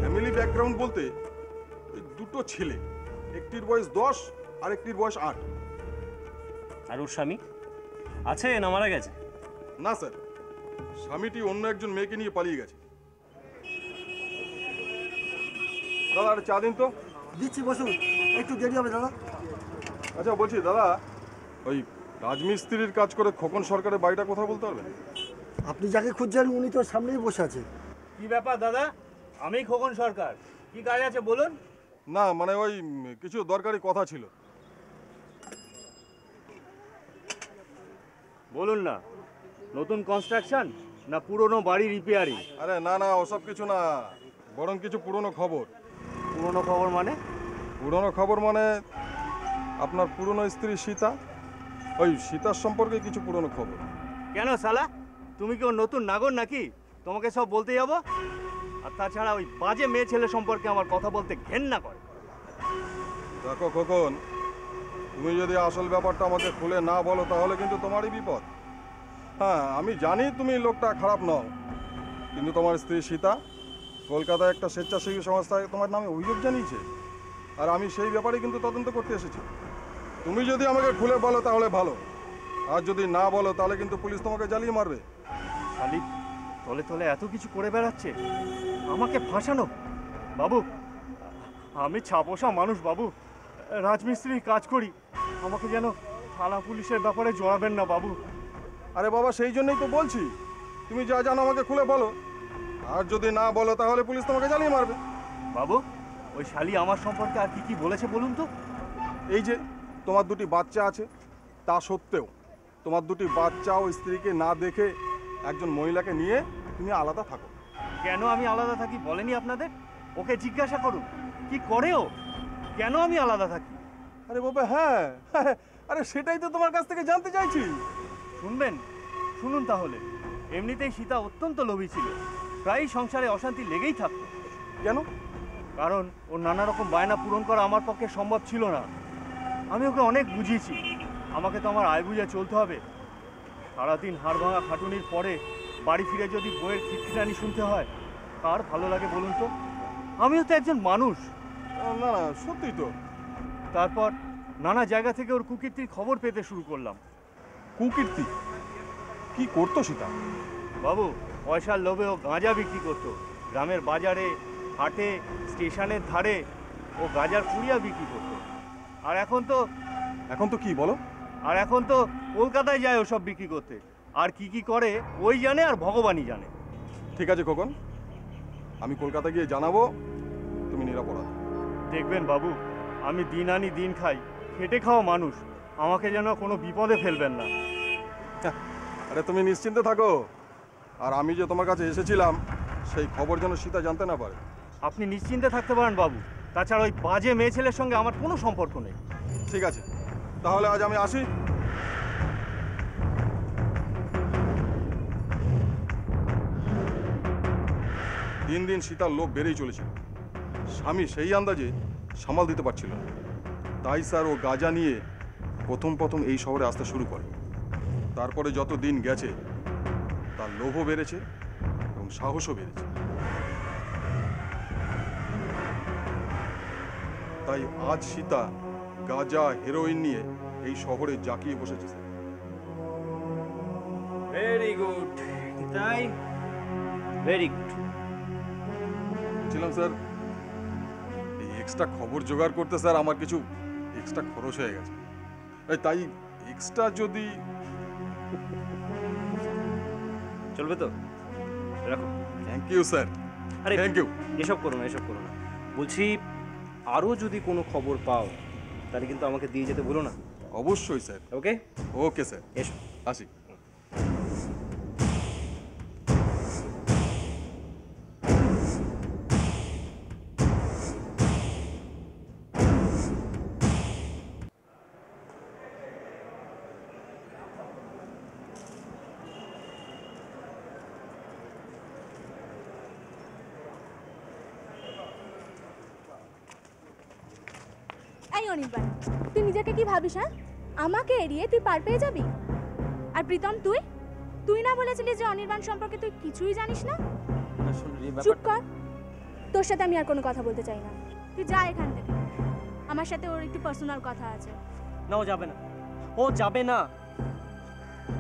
ফ্যামিলি ব্যাকগ্রাউন্ড বলতে ওই দুটো ছেলে, একটির বয়স 10 আর একটির বয়স 8। আর ওর স্বামী আছে না মারা গেছে? না স্যার, স্বামীটি অন্য একজন মেয়েকে নিয়ে পালিয়ে গেছে। দাদা আর চা দিন তো। দিচ্ছি, বসুন, একটু দেরি হবে দাদা। আচ্ছা বলছি দাদা, ওই রাজমিস্ত্রির কাজ করে খোকন সরকারের বাড়িটা কোথায় বলতে পারবেন? আপনি যাকে খুঁজছেন উনি তো সামনেই বসে আছে। কি ব্যাপার দাদা? আমি খোকন সরকার, কি কাজ আছে বলুন? না মানে ওই কিছু দরকারি কথা ছিল। বলুন না, নতুন কনস্ট্রাকশন না পুরনো বাড়ি রিপেয়ারিং? আরে না না, ওসব কিছু না, বরং কিছু পুরনো খবর। পুরনো খবর মানে? পুরনো খবর মানে আপনার পুরনো স্ত্রী সীতা, ওই সীতার সম্পর্কে কিছু পুরনো খবর। কেন শালা, তুমি কি ওর নতুন নাগর নাকি তোমাকে সব বলতে যাবো? আর তাছাড়া ওই বাজে মেয়ে ছেলে সম্পর্কে আমার কথা বলতে ঘেন্না করে। দেখো খোকন, তুমি যদি আসল ব্যাপারটা আমাকে খুলে না বলো তাহলে কিন্তু তোমারই বিপদ। হ্যাঁ, আমি জানি তুমি লোকটা খারাপ নও, কিন্তু তোমার স্ত্রী সীতা কলকাতায় একটা স্বেচ্ছাসেবী সংস্থায় তোমার নামে অভিযোগ জানিয়েছে, আর আমি সেই ব্যাপারে কিন্তু তদন্ত করতে এসেছি। তুমি যদি আমাকে খুলে বলো তাহলে ভালো, আর যদি না বলো তাহলে কিন্তু পুলিশ তোমাকে জ্বালিয়ে মারবে। শালি তলে তলে এত কিছু করে বেড়াচ্ছে, আমাকে ফাঁসানো। বাবু, আমি ছাপোষা মানুষ বাবু, রাজমিস্ত্রির কাজ করি, আমাকে যেন থানা পুলিশের ব্যাপারে জড়াবেন না বাবু। আরে বাবা, সেই জন্যই তো বলছি, তুমি যা জানো আমাকে খুলে বলো, আর যদি না বলো তাহলে পুলিশ তোমাকে জ্বালিয়ে মারবে। বাবু, ওই শালি আমার সম্পর্কে আর কি কি বলেছে বলুন তো? এই যে তোমার দুটি বাচ্চা আছে, তা সত্ত্বেও তোমার দুটি বাচ্চা ও স্ত্রীকে না দেখে একজন মহিলাকে নিয়ে তুমি আলাদা থাকো। কেন আমি আলাদা থাকি বলেনি আপনাদের? ওকে জিজ্ঞাসা করুন কি করে ও, কেন আমি আলাদা থাকি। আরে বাবা হ্যাঁ, আরে সেটাই তো তোমার কাছ থেকে জানতে চাইছি। শুনবেন? শুনুন তাহলে। এমনিতেই সীতা অত্যন্ত লোভী ছিল, প্রায়ই সংসারে অশান্তি লেগেই থাকতো। কেন? কারণ ওর নানা রকম বায়না পূরণ করা আমার পক্ষে সম্ভব ছিল না। আমি ওকে অনেক বুঝিয়েছি, আমাকে তো আমার আয় বুঝে চলতে হবে। সারাদিন হাড় ভাঙা খাটুনির পরে বাড়ি ফিরে যদি বইয়ের খিটখিটানি শুনতে হয়, কার ভালো লাগে বলুন তো? আমিও তো একজন মানুষ। না না, সত্যিই তো। তারপর নানা জায়গা থেকে ওর কুকীর্তির খবর পেতে শুরু করলাম। কুকীর্তি? কি করতো সীতা? বাবু, পয়সার লোভে ও গাঁজা বিক্রি করতো। গ্রামের বাজারে, হাটে, স্টেশনের ধারে ও গাঁজার পুড়িয়া বিক্রি করতো। আর এখন তো কি বলো? আর এখন তো কলকাতায় যায় ওসব বিক্রি করতে। আর কি কি করে ওই জানে আর ভগবানই জানে। ঠিক আছে খোকন, আমি কলকাতা গিয়ে জানাবো তুমি নিরাপরাধ। দেখবেন বাবু, আমি দিন আনি দিন খাই, খেটে খাওয়া মানুষ, আমাকে যেন কোনো বিপদে ফেলবেন না। আরে তুমি নিশ্চিন্তে থাকো, আর আমি যে তোমার কাছে এসেছিলাম সেই খবর যেন সীতা জানতে না পারে। আপনি নিশ্চিন্তে থাকতে পারেন বাবু, তাছাড়া ওই বাজে মেয়ে ছেলের সঙ্গে আমার কোনো সম্পর্ক নেই। ঠিক আছে, তাহলে আজ আমি আসি। দিন দিন সীতার লোভ বেড়েই চলেছিল। স্বামী সেই আন্দাজে সামাল দিতে পারছিল না, তাই স্যার ও গাঁজা নিয়ে প্রথম এই শহরে আসতে শুরু করে। তারপরে যত দিন গেছে তার লোভও বেড়েছে এবং সাহসও বেড়েছে। তাই আজ সীতা গাঁজা হেরোইন নিয়ে এই শহরে জাঁকিয়ে বসেছে স্যার। ভেরি গুড, তাই ভেরি গুড। বলছিলাম স্যার, এই এক্সট্রা খবর জোগাড় করতে স্যার আমার কিছু এক্সট্রা খরচ হয়ে গেছে, তাই এক্সট্রা যদি চলবে তো রাখো। Thank you sir. আরে থ্যাংক ইউ। এসব করো না, এসব করো না। বলছি আরও যদি কোনো খবর পাও তাহলে কিন্তু আমাকে দিয়ে যেতে বলো না। অবশ্যই স্যার। ওকে ওকে স্যার, এসো আসি। এই অনির্বাণ, তুই নিজেকে কি ভাবিস? হ্যাঁ, আমাকে এড়িয়ে তুই পার পেয়ে যাবি? আর প্রীতম, তুই না বলেছিলি যে অনির্বাণ সম্পর্কে তুই কিছুই জানিস না? চুপ কর, তোর সাথে আমি আর কোনো কথা বলতে চাই না। তুই যা এখান থেকে, আমার সাথে ওর একটু পার্সোনাল কথা আছে। না, ও যাবে না, ও যাবে না।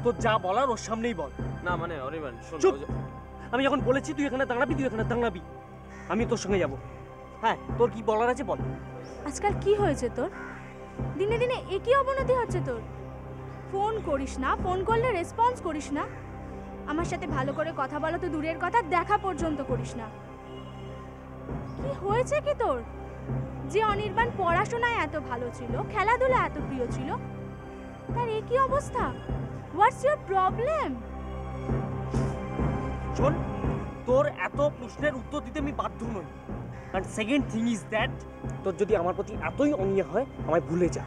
তোর যা বলার ওর সামনেই বল। না মানে অনির্বাণ শোন, চুপ! আমি যখন বলেছি তুই এখানে দাঁড়াবি, তুই এখানে দাঁড়াবি। আমি তোর সঙ্গে যাব। হ্যাঁ, তোর কি বলার আছে বল। আজকাল কি হয়েছে তোর? দিনে দিনে একই অবনতি হচ্ছে তোর। ফোন করিস না, ফোন করলে রেসপন্স করিস না। আমার সাথে ভালো করে কথা বলা তো দূরের কথা, দেখা পর্যন্ত করিস না। কি হয়েছে কি তোর? যে অনির্বাণ পড়াশোনায় এত ভালো ছিল, খেলাধুলা এত প্রিয় ছিল, তার একই অবস্থা। What's your problem? শোন, তোর এত প্রশ্নের উত্তর দিতে আমি বাধ্য নই। And second thing is that, তোর যদি আমার প্রতি এতই অনিয়া হয়, আমায় ভুলে যা।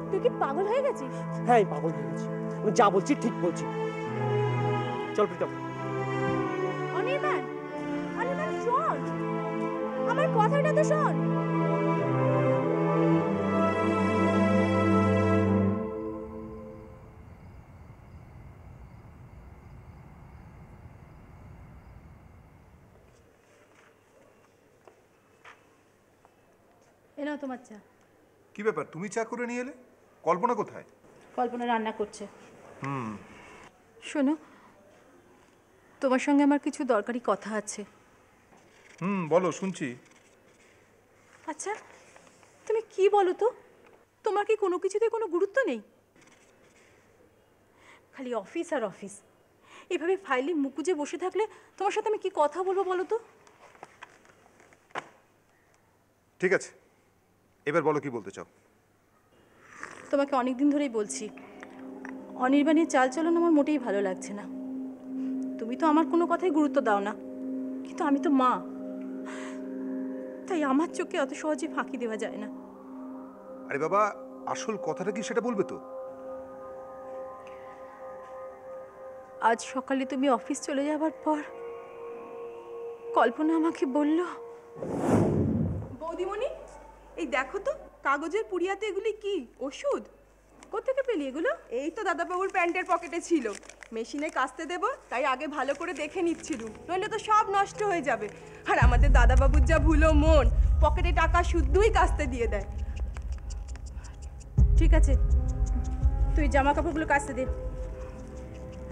তুই কি পাগল হয়ে গেছিস? হ্যাঁ, আমি পাগল হয়ে গেছি। আমি যা বলছি ঠিক বলছি। চল প্রীতম। অনির্বাণ, শোন আমার কথাটা তো শোন। এ নাও তোমার চা। কি ব্যাপার, তুমি চা করে নিয়ে এলে? কল্পনা কোথায়? কল্পনা রান্না করছে। শোনো, তোমার সঙ্গে আমার কিছু দরকারি কথা আছে। বলো, শুনছি। আচ্ছা, তুমি কি বলো তো, তোমার কি কোনো কিছুতে কোনো গুরুত্ব নেই? খালি অফিস আর অফিস। এভাবে ফাইলে মুখ গুজে বসে থাকলে তোমার সাথে আমি কি কথা বলবো বলো তো? ঠিক আছে, এবার বলো কি বলতে চাও। তোমাকে অনেক দিন ধরেই বলছি, অনির্বাণের চালচলন আমার মোটেই ভালো লাগছে না। তুমি তো আমার কোনো কথাই গুরুত্ব দাও না, কিন্তু আমি তো মা, তাই আমার চোখে অত সহজে ফাঁকি দেওয়া যায় না। আরে বাবা, আসল কথাটা কি সেটা বলবে তো? আজ সকালে তুমি অফিস চলে যাবার পর কল্পনা আমাকে বলল, বৌদিমণি এই দেখো তো কাগজের পুড়িয়াতে এগুলি কি ওষুধ? কোত্থেকে পেলি এগুলো? এই তো দাদাবাবুর প্যান্টের পকেটে ছিল, মেশিনে কাচতে দেব তাই আগে ভালো করে দেখে নিচ্ছিলুম, নইলে তো সব নষ্ট হয়ে যাবে। আর আমাদের দাদাবাবুর যা ভুলো মন, পকেটে টাকা শুদ্ধই কাচতে দিয়ে দেয়। ঠিক আছে, তুই জামা কাপড়গুলো কাচতে দে।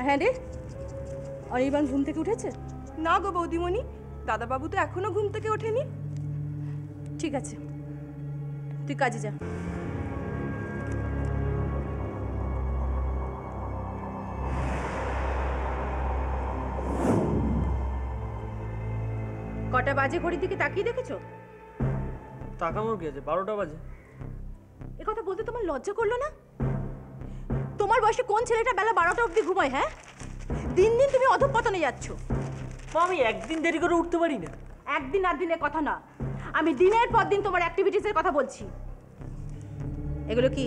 হ্যাঁ রে, অনির্বাণ ঘুম থেকে উঠেছে? না গো বৌদিমণি, দাদাবাবু তো এখনো ঘুম থেকে ওঠেনি। ঠিক আছে, তুই কাজে যা। কটা বাজে ঘড়ির দিকে তাকিয়ে দেখেছো? তাকানোর কি আছে, 12টা বাজে। এ কথা বলতে তোমার লজ্জা করলো না? তোমার বয়সে কোন ছেলেটা বেলা 12টা অবধি ঘুমায়? হ্যাঁ, দিন দিন তুমি অধঃপতনে যাচ্ছ। আমি একদিন দেরি করে উঠতে পারি না। একদিন আর দিনের কথা না, আমি দিনের পর দিন তোমার অ্যাক্টিভিটিসের কথা বলছি। এগুলো কি?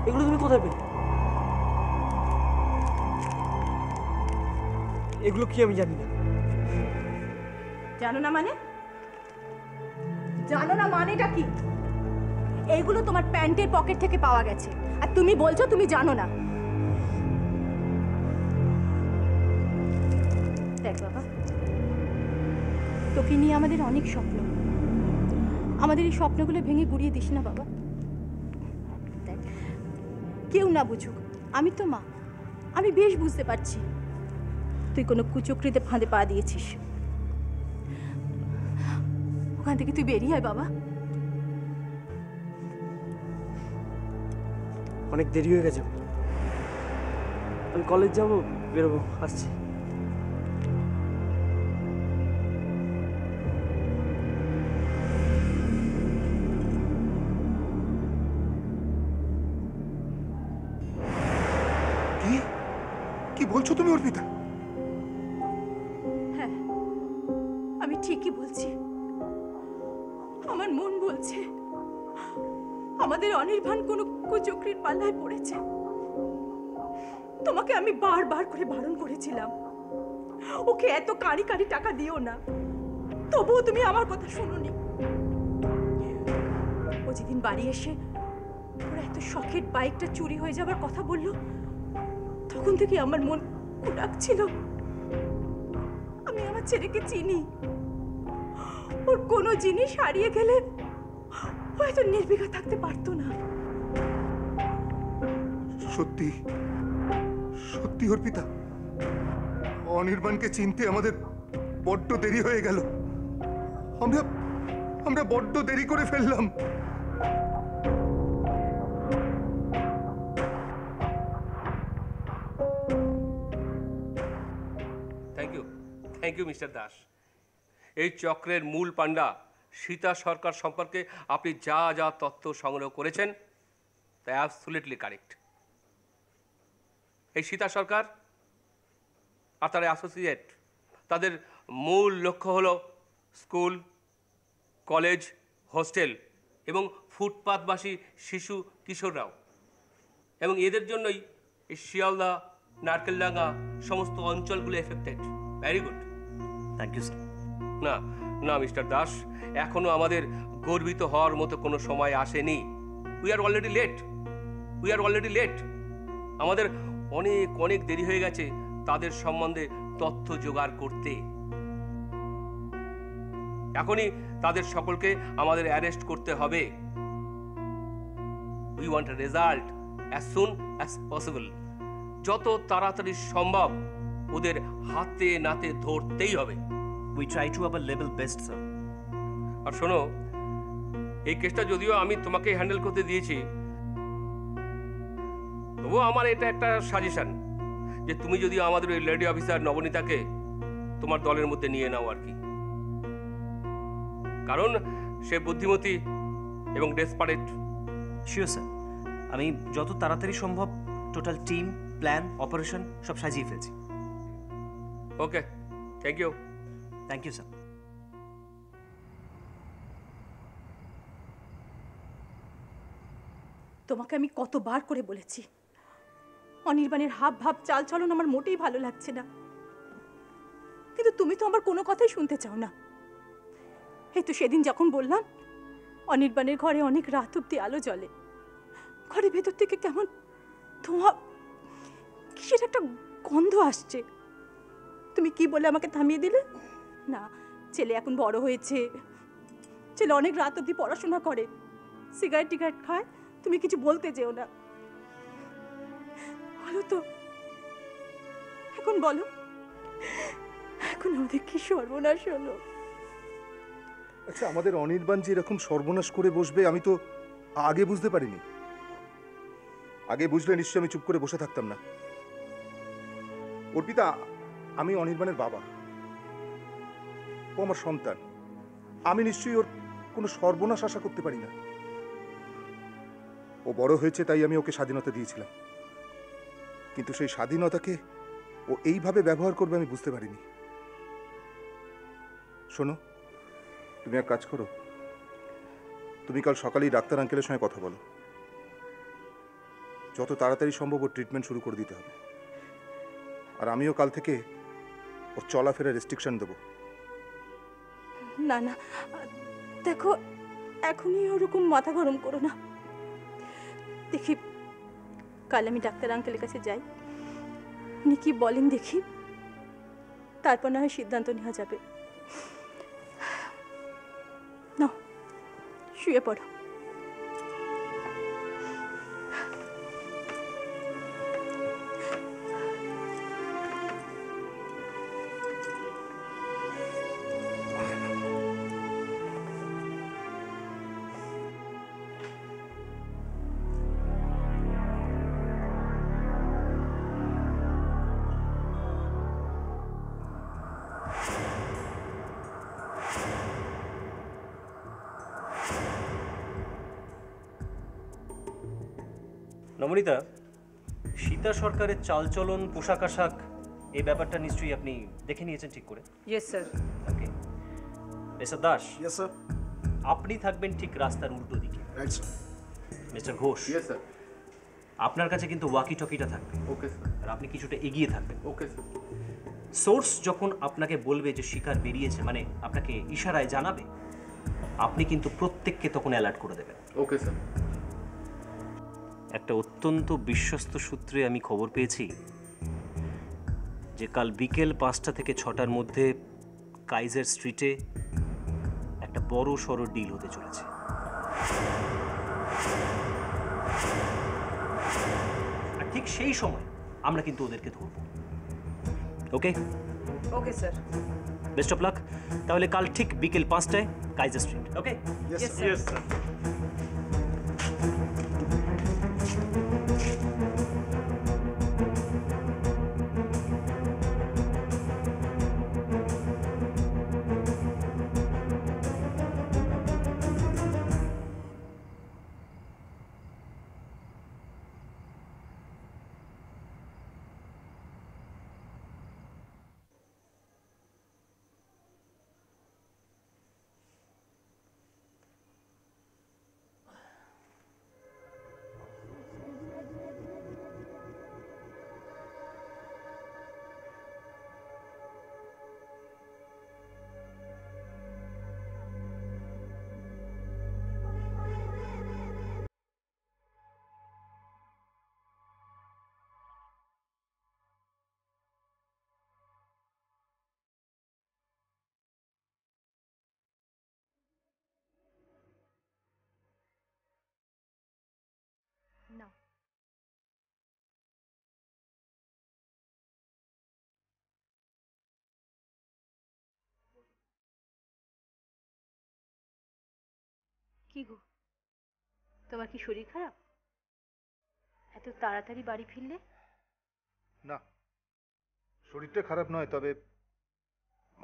এগুলো তুমি কোথায় পেলে? এগুলো কি আমি জানি না। জানো না মানে? জানো না মানেটা কি? এইগুলো তোমার প্যান্টের পকেট থেকে পাওয়া গেছে, আর তুমি বলছো তুমি জানো না। দেখ বাবা, তোকে নিয়ে আমাদের অনেক স্বপ্ন, আমাদের এই স্বপ্নগুলো ভেঙে গুড়িয়ে দিস না বাবা। দেখ, কেউ না বুঝুক, আমি তো মা, আমি বেশ বুঝতে পারছি তুই কোনো কুচক্রিতে ফাঁদে পা দিয়েছিস। ওখান থেকে তুই বেরিয়ে আয় বাবা। অনেক দেরি হয়ে গেছে, আমি কলেজ যাবো, বেরোবো, আসছি। কি বলছো তুমি অর্পিতা? হ্যাঁ, আমি ঠিকই বলছি। আমার মন বলছে আমাদের অনির্বাণ কোনো কুচক্রির পাল্লায় পড়েছে। তোমাকে আমি বারবার করে বারণ করেছিলাম, ওকে এত কারি কারি টাকা দিও না, তবুও তুমি আমার কথা শুনোনি। ও যেদিন বাড়ি এসে ওর এত শখের বাইকটা চুরি হয়ে যাবার কথা বললো, তখন থেকে আমার মন কুড়াচ্ছিল। আমি আমার ছেলেকে চিনি, ওর কোনো জিনিস হারিয়ে গেলে ও এত নির্বিঘ্ন থাকতে পারতো না। সত্যি সত্যি অর্পিতা, অনির্বাণকে চিনতে আমাদের বড্ড দেরি হয়ে গেল। আমরা বড্ড দেরি করে ফেললাম। Thank you mister Das. এই চক্রের মূল পান্ডা সীতা সরকার সম্পর্কে আপনি যা যা তথ্য সংগ্রহ করেছেন তা অ্যাবসলিউটলি কারেক্ট। এই সীতা সরকার আর তার অ্যাসোসিয়েট, তাদের মূল লক্ষ্য হলো স্কুল, কলেজ, হোস্টেল এবং ফুটপাথবাসী শিশু কিশোররাও, এবং এদের জন্যই এই শিয়ালদা, নারকেলডাঙ্গা সমস্ত অঞ্চলগুলো affected. Very good, thank you sir. না না মিস্টার দাস, এখনো আমাদের গর্বিত হওয়ার মতো কোনো সময় আসেনি। We are already late. আমাদের অনেক অনেক দেরি হয়ে গেছে তাদের সম্বন্ধে তথ্য জোগাড় করতে। এখনই তাদের সকলকে আমাদের অ্যারেস্ট করতে হবে। We want a result as soon as possible. যত তাড়াতাড়ি সম্ভব ওদের হাতে নাতে ধরতেই হবে। We try to our level best sir. আর শোনো, এই কেসটা যদিও আমি তোমাকে হ্যান্ডেল করতে দিয়েছি, তবুও আমার এটা একটা সাজেশন যে তুমি যদি আমাদের ওই লেডি অফিসার নবনীতাকে তোমার দলের মধ্যে নিয়ে নাও আর কি। কারণ সে বুদ্ধিমতী এবং ডেসপারেট। শিওর স্যার, আমি যত তাড়াতাড়ি সম্ভব টোটাল টিম, প্ল্যান, অপারেশন সব সাজিয়ে ফেলছি। Okay, thank you. Thank you sir. তোমাকে আমি কতবার করে বলেছি, অনির্বাণের হাব ভাব চাল চলন আমার মোটেই ভালো লাগছে না, কিন্তু তুমি তো আমার কোনো কথাই শুনতে চাও না। এই তো সেদিন যখন বললাম অনির্বাণের ঘরে অনেক রাত অব্দি আলো জ্বলে, ঘরের ভেতর থেকে কেমন ধোঁয়া, কিসের একটা গন্ধ আসছে, তুমি কি বলে আমাকে থামিয়ে দিলে? না, ছেলে এখন বড় হয়েছে, ছেলে অনেক রাত অব্দি পড়াশোনা করে, সিগারেট টিগারেট খায়, তুমি কিছু বলতে যেও না। বলো তো, এখন বলো, এখন আমাদের কি সর্বনাশ হলো? আচ্ছা, আমাদের অনির্বাণ যে এরকম সর্বনাশ করে বসবে আমি তো আগে বুঝতে পারিনি। আগে বুঝলে নিশ্চয়ই আমি চুপ করে বসে থাকতাম না। অর্পিতা, আমি অনির্বাণের বাবা, ও আমার সন্তান, আমি নিশ্চয়ই ওর কোনো সর্বনাশ আশা করতে পারি না। ও বড় হয়েছে তাই আমি ওকে স্বাধীনতা দিয়েছিলাম, কিন্তু সেই স্বাধীনতাকে ও এইভাবে ব্যবহার করবে আমি বুঝতে পারিনি। শোনো, তুমি এক কাজ করো, তুমি কাল সকালেই ডাক্তার আঙ্কেলের সঙ্গে কথা বলো, যত তাড়াতাড়ি সম্ভব ওর ট্রিটমেন্ট শুরু করে দিতে হবে। আর আমিও কাল থেকে ওর চলাফেরা রেস্ট্রিকশন দেবো। না না, দেখো, এখনই ওরকম মাথা গরম করো না। দেখি কাল আমি ডাক্তার আঙ্কেলের কাছে যাই, উনি কি বলেন দেখি, তারপর না হয় সিদ্ধান্ত নেওয়া যাবে। না, শুয়ে পড়ো। নমনীতা, সীতা সরকারের চালচলন, পোশাক আশাক, এই ব্যাপারটা নিশ্চয়ই আপনি দেখে নিয়েছেন ঠিক করে। Yes sir. Okay, mister Das. Yes sir. আপনি থাকবেন ঠিক রাস্তার উল্টো দিকে। Right sir. Mister Ghosh. Yes sir. আপনার কাছে কিন্তু ওয়াকি টকিটা থাকবে। Okay sir. আর আপনি কিছুটা এগিয়ে থাকবেন। Okay sir. সোর্স যখন আপনাকে বলবে যে শিকার বেরিয়েছে, মানে আপনাকে ইশারায় জানাবে, আপনি কিন্তু প্রত্যেককে তখন অ্যালার্ট করে দেবেন। Okay sir. একটা অত্যন্ত বিশ্বস্ত সূত্রে আমি খবর পেয়েছি যে কাল বিকেল 5টা থেকে 6টার মধ্যে কাইজার স্ট্রিটে একটা বড় সড়ো ডিল হতে চলেছে। আর ঠিক সেই সময় আমরা কিন্তু ওদেরকে ধরব। Okay? Okay sir. Best of luck. তাহলে কাল ঠিক বিকেল 5টায় Kaiser street. Okay? Yes sir. কি গো, তোমার কি শরীর খারাপ? এত তাড়াতাড়ি বাড়ি ফিরলে? না, শরীরটা খারাপ নয়, তবে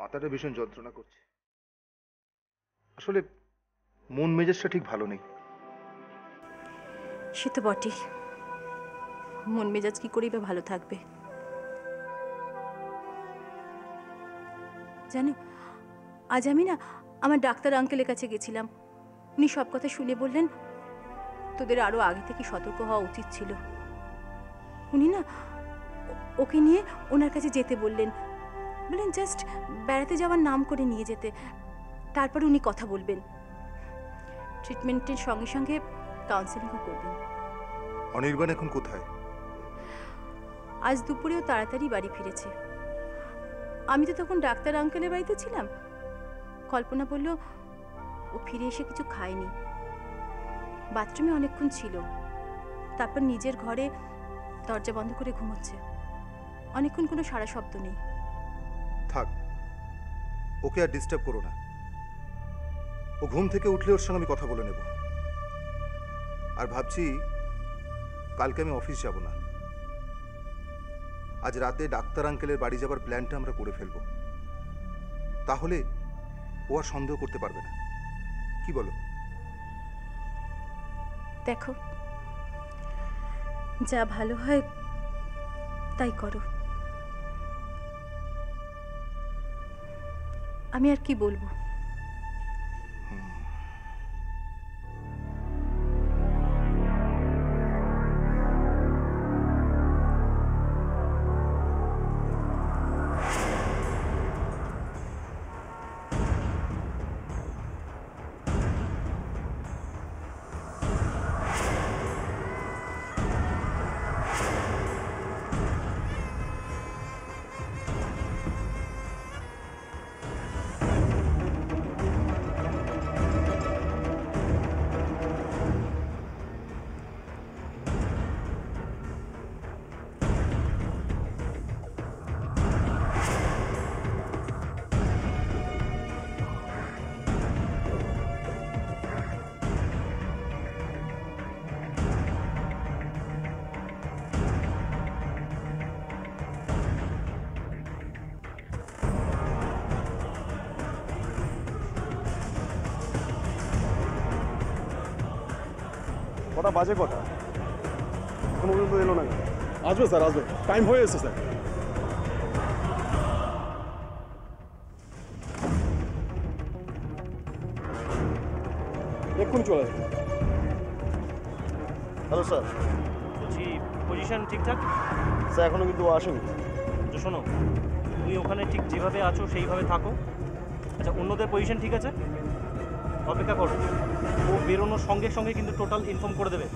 মাথাটা ভীষণ যন্ত্রণা করছে। আসলে মন মেজাজটা ঠিক ভালো নেই। সে তো বটেই, মন মেজাজ কি করেই বা ভালো থাকবে। জানো, আজ আমি না আমার ডাক্তার আঙ্কেলের কাছে গেছিলাম। উনি সব কথা শুনে বললেন তোদের আরো আগে থেকে সতর্ক হওয়া উচিত ছিল। উনি না ওকে নিয়ে ওনার কাছে যেতে বললেন জাস্ট বেড়াতে যাওয়ার নাম করে নিয়ে যেতে, তারপর উনি কথা বলবেন। ট্রিটমেন্টের সঙ্গে সঙ্গে কাউন্সেলিংও করবেন। অনির্বাণ এখন কোথায়? আজ দুপুরেও তাড়াতাড়ি বাড়ি ফিরেছে। আমি তো তখন ডাক্তার আঙ্কেলের বাড়িতে ছিলাম। কল্পনা বলল ও ফিরে এসে কিছু খায়নি, বাথরুমে অনেকক্ষণ ছিল, তারপর নিজের ঘরে দরজা বন্ধ করে ঘুমোচ্ছে। অনেকক্ষণ কোনো সারা শব্দ নেই। থাক, ওকে আর ডিস্টার্ব করো না। ও ঘুম থেকে উঠলে ওর সঙ্গে আমি কথা বলে নেব। আর ভাবছি কালকে আমি অফিস যাব না। আজ রাতে ডাক্তার আঙ্কেলের বাড়ি যাবার প্ল্যানটা আমরা করে ফেলব। তাহলে ও আর সন্দেহ করতে পারবে না। কি বলো? দেখো, যা ভালো হয় তাই করো। আমি আর কি বলবো। কটা বাজে? কটা এখনো পর্যন্ত এলো না? আসবে স্যার, আসবে, টাইম হয়ে এসেছে স্যার। এক্ষুনি চলে আসবে। Hello sir. বলছি পজিশন ঠিকঠাক? স্যার এখনো কিন্তু আসেনি। তো শোনো, তুমি ওখানে ঠিক যেভাবে আছো সেইভাবে থাকো। আচ্ছা, অন্যদের পজিশন ঠিক আছে? অপেক্ষা করো, ও বেরোনোর সঙ্গে সঙ্গে কিন্তু টোটাল ইনফর্ম করে দেবে।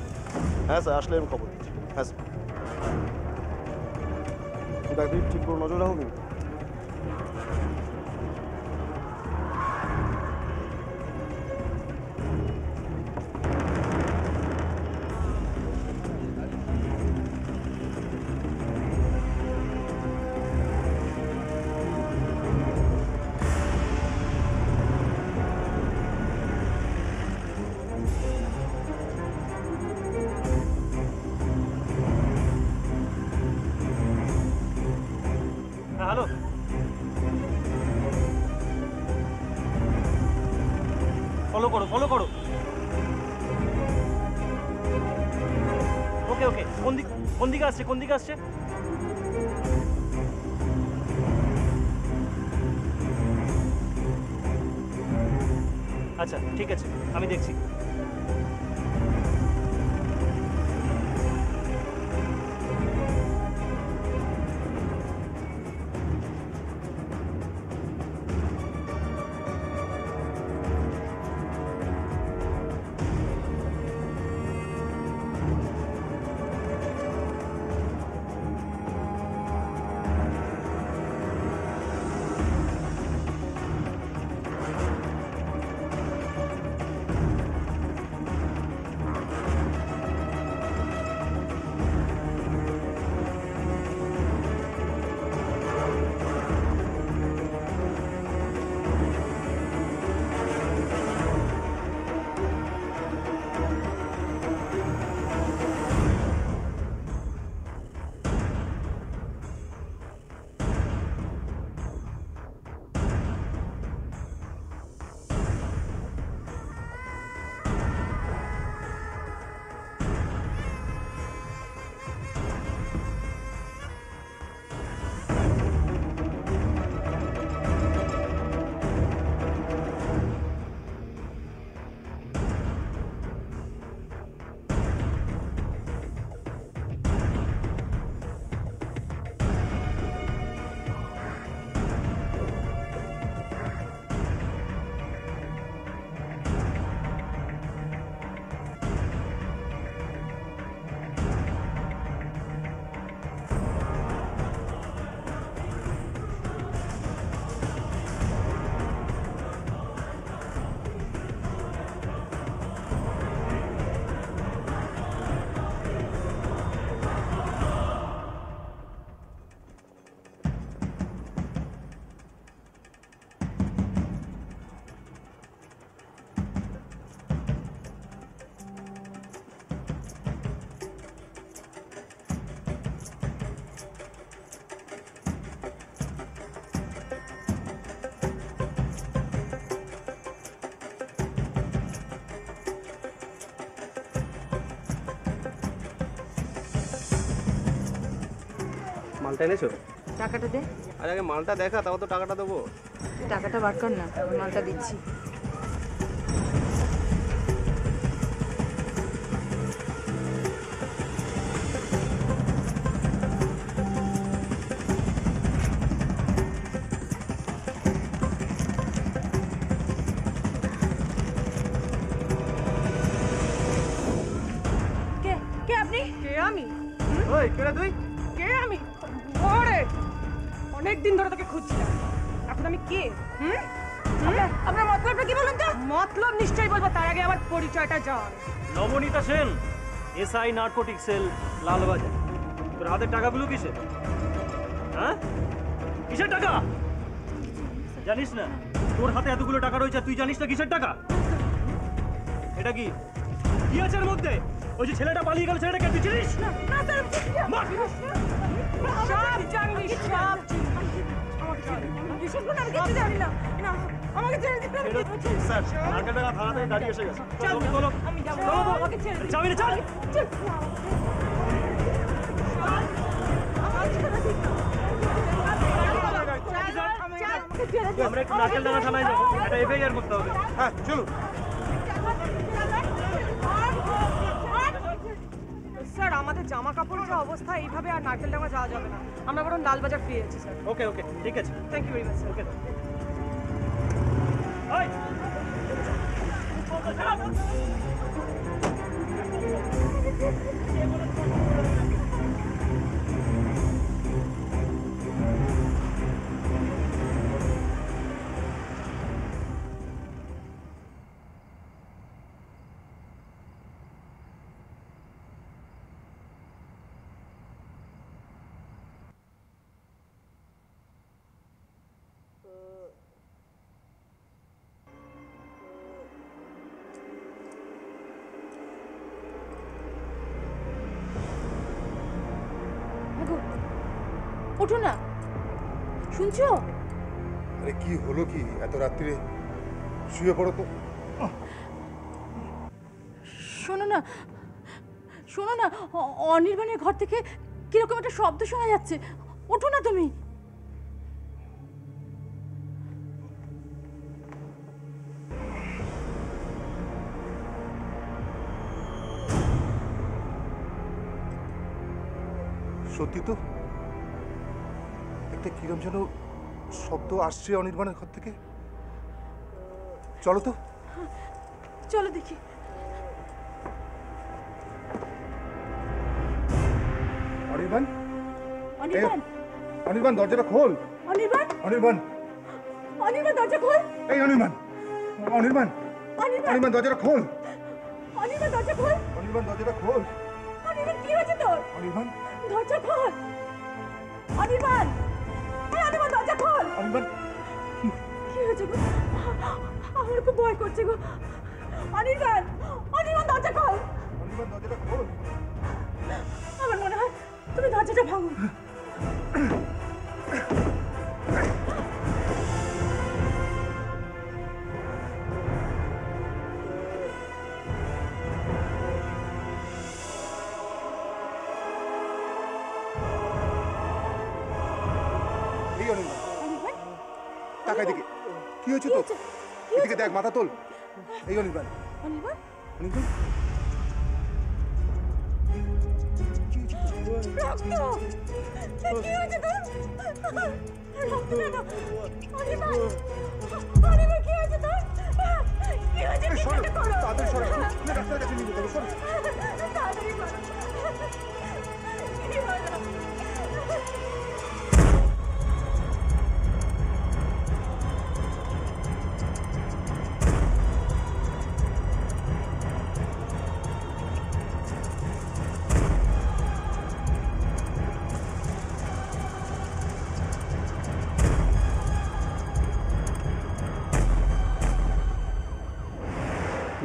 হ্যাঁ স্যার, আসলে আমি খবর দিচ্ছি। হ্যাঁ স্যার, ডাক্তার ঠিক করে নজর রাখো কিন্তু। হ্যালো, ফলো করো, ফলো করো। ওকে ওকে, কোন দিকে আসছে, কোন দিকে আসছে? আচ্ছা ঠিক আছে, আমি দেখছি। মালটা এনেছো? টাকাটা দে। আরে আগে মালটা দেখা, তাও তো টাকাটা দেবো। তুই টাকাটা বার কর না, আমি মালটা দিচ্ছি। কে আপনি? কে আমি? ওই কে রে তুই? কে আমি? ওরে অনেক দিন ধরে তোকে খুঁজছিলাম, এখন আমি কে? আপনার মতলবটা কি বলুন তো? মতলব নিশ্চয়ই বলবো, তার আগে আমার পরিচয়টা জান। Nabanita Sen, SI narcotic cell, Lalbazar. তোর হাতের টাকাগুলো কিসের? হ্যাঁ, কিসের টাকা? জানিস না তোর হাতে এতগুলো টাকা রয়েছে, তুই জানিস না কিসের টাকা? এটা কি কি আছে এর মধ্যে? ওই যে ছেলেটা পালিয়ে গেল, ছেলেটাকে তুই চিনিস? সব জানি, সব বিশেষ করে আমি কিছু জানি না। না, আমাকে ছেড়ে দিতে হবে। স্যার, নারকেলডাঙ্গা থানা থেকে গাড়ি এসে গেছে। চলো, আমি যাবো, আমাকে ছেড়ে দিন। যাবি না, চল। আমরা একটু নারকেলডাঙ্গা থানায় যাবো, একটা এফআইআর করতে হবে। হ্যাঁ চলুন। স্যার, আমাদের জামা কাপড়ের যে অবস্থা, এইভাবে আর নারকেলডাঙ্গা যাওয়া যাবে না। আমরা বরং লালবাজার ফিরে যাচ্ছি স্যার। ওকে ওকে, ঠিক আছে। Thank you very much sir. Okay. ওঠো না, শুনছো? আরে কি হলো কি এত রাত্রে? শুয়ে পড়ো তো। শোনো না, শোনো না, অনির্বাণের ঘর থেকে কিরকম একটা শব্দ শোনা যাচ্ছে। ওঠো না তুমি। সত্যি তো, একটা কিরম যেন শব্দ আসছে অনির্বাণের ঘর থেকে। চলো তো। চলো দেখি। অনির্বাণ, অনির্বাণ, অনির্বাণ দরজাটা খোল। অনির্বাণ, অনির্বাণ, অনির্বাণ দরজা খোল। এই অনির্বাণ, অনির্বাণ, অনির্বাণ দরজাটা খোল। অনির্বাণ দরজা খোল। অনির্বাণ দরজাটা খোল। অনির্বাণ কি হয়েছে তোর? অনির্বাণ দরজা খোল। অনির্বাণ, এই অনির্বাণ দরজা খোল। অনির্বাণ কি হয়েছে গো? আমার খুব ভয় করছে গো। অনির্বাণ, অনির্বাণ দরজা খোল। অনির্বাণ দরজাটা খোল। আমার মনে হয় তুমি দরজাটা ভাঙো। এই অনির্বাণ, তাকাই দেখি কি হয়েছে তো? এদিকে দেখ, মাথা তোল। এই অনির্বাণ, অনির্বাণ, অনির্বাণ রক্ত! কি হয়েছে তোর? রক্ত কেন? অনির্বাণ, অনির্বাণ কি হয়েছে তোর? কি হয়েছে? কিছু একটা করো। তাড়াতাড়ি সরো, ডাক্তারের কাছে নিয়ে যেতে হবে। সরো। তাড়াতাড়ি করো। কি হলো?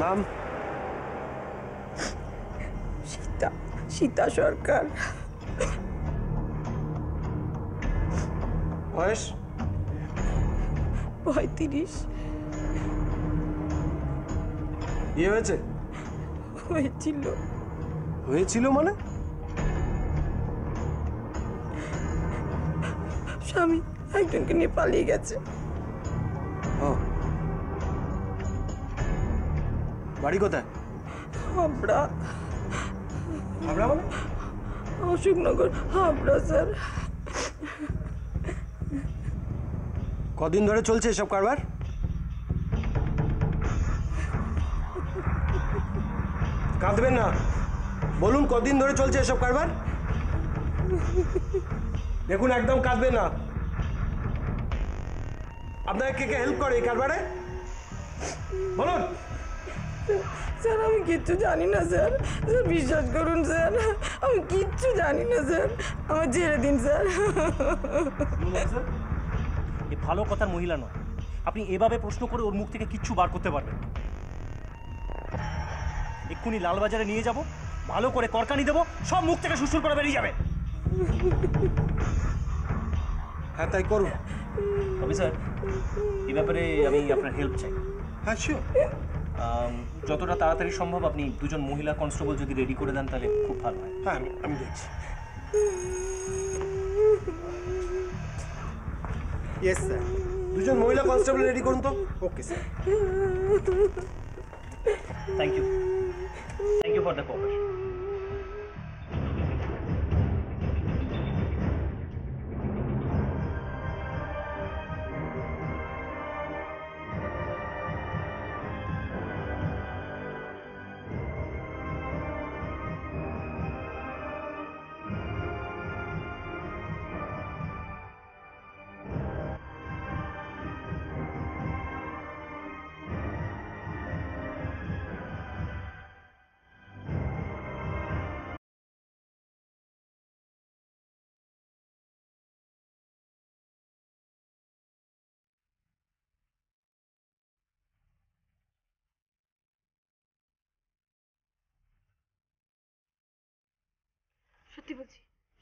নাম? সীতা, সীতা সরকার। বয়স? 35। বিয়ে হয়েছে? হয়েছিল। হয়েছিল মানে? স্বামী একজনকে নিয়ে পালিয়ে গেছে। বাড়ি কোথায়? হাবড়া। হাবড়া মানে? অশোকনগর, হাবড়া স্যার। কদিন ধরে চলছে এসব কারবার? কাঁদবেন না, বলুন কদিন ধরে চলছে এসব কারবার? দেখুন একদম কাঁদবেন না। আপনাকে কে কে হেল্প করে এই কারবারে বলুন। স্যার আমি কিচ্ছু জানি না স্যার, স্যার বিশ্বাস করুন স্যার, আমি কিচ্ছু জানি না স্যার, আমার ছেড়ে দিন স্যার। এ ভালো কথার মহিলা নয়, আপনি এভাবে প্রশ্ন করে ওর মুখ থেকে কিচ্ছু বার করতে পারবেন না। এক্ষুনি লালবাজারে নিয়ে যাব, ভালো করে করকানি দেবো, সব মুখ থেকে সুসুর করে বেরিয়ে যাবে। হ্যাঁ তাই করুন। অফিসার, এই ব্যাপারে আমি আপনার হেল্প চাই। হ্যাঁ শিওর। যতটা তাড়াতাড়ি সম্ভব আপনি দুজন মহিলা কনস্টেবল যদি রেডি করে দেন তাহলে খুব ভালো হয়। হ্যাঁ আমি দেখছি। Yes sir. দুজন মহিলা কনস্টেবল রেডি করুন তো। Okay sir. Thank you for the cooperation.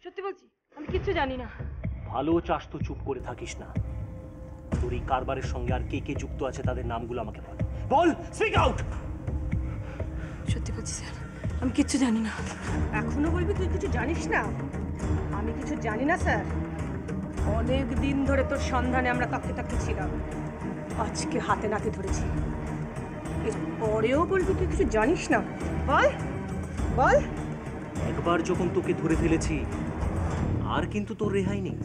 সত্যি বলছি আমি কিচ্ছু জানি না। ভালো চাস তো চুপ করে থাকিস না। তোর এই কারবারের সঙ্গে আর কে কে যুক্ত আছে তাদের নামগুলো আমাকে বল। বল, স্পিক আউট। সত্যি বলছি স্যার, আমি কিচ্ছু জানি না। এখনো বলবি তুই কিছু জানিস না? আমি কিছু জানি না স্যার। অনেক দিন ধরে তোর সন্ধানে আমরা তাকতে তাকতে ছিলাম, আজকে হাতে নাতে ধরেছি। এরপরেও বলবি তুই কিছু জানিস না? বল বল। একবার যখন তোকে ধরে ফেলেছি আর কিন্তু তোর রেহাই নেই।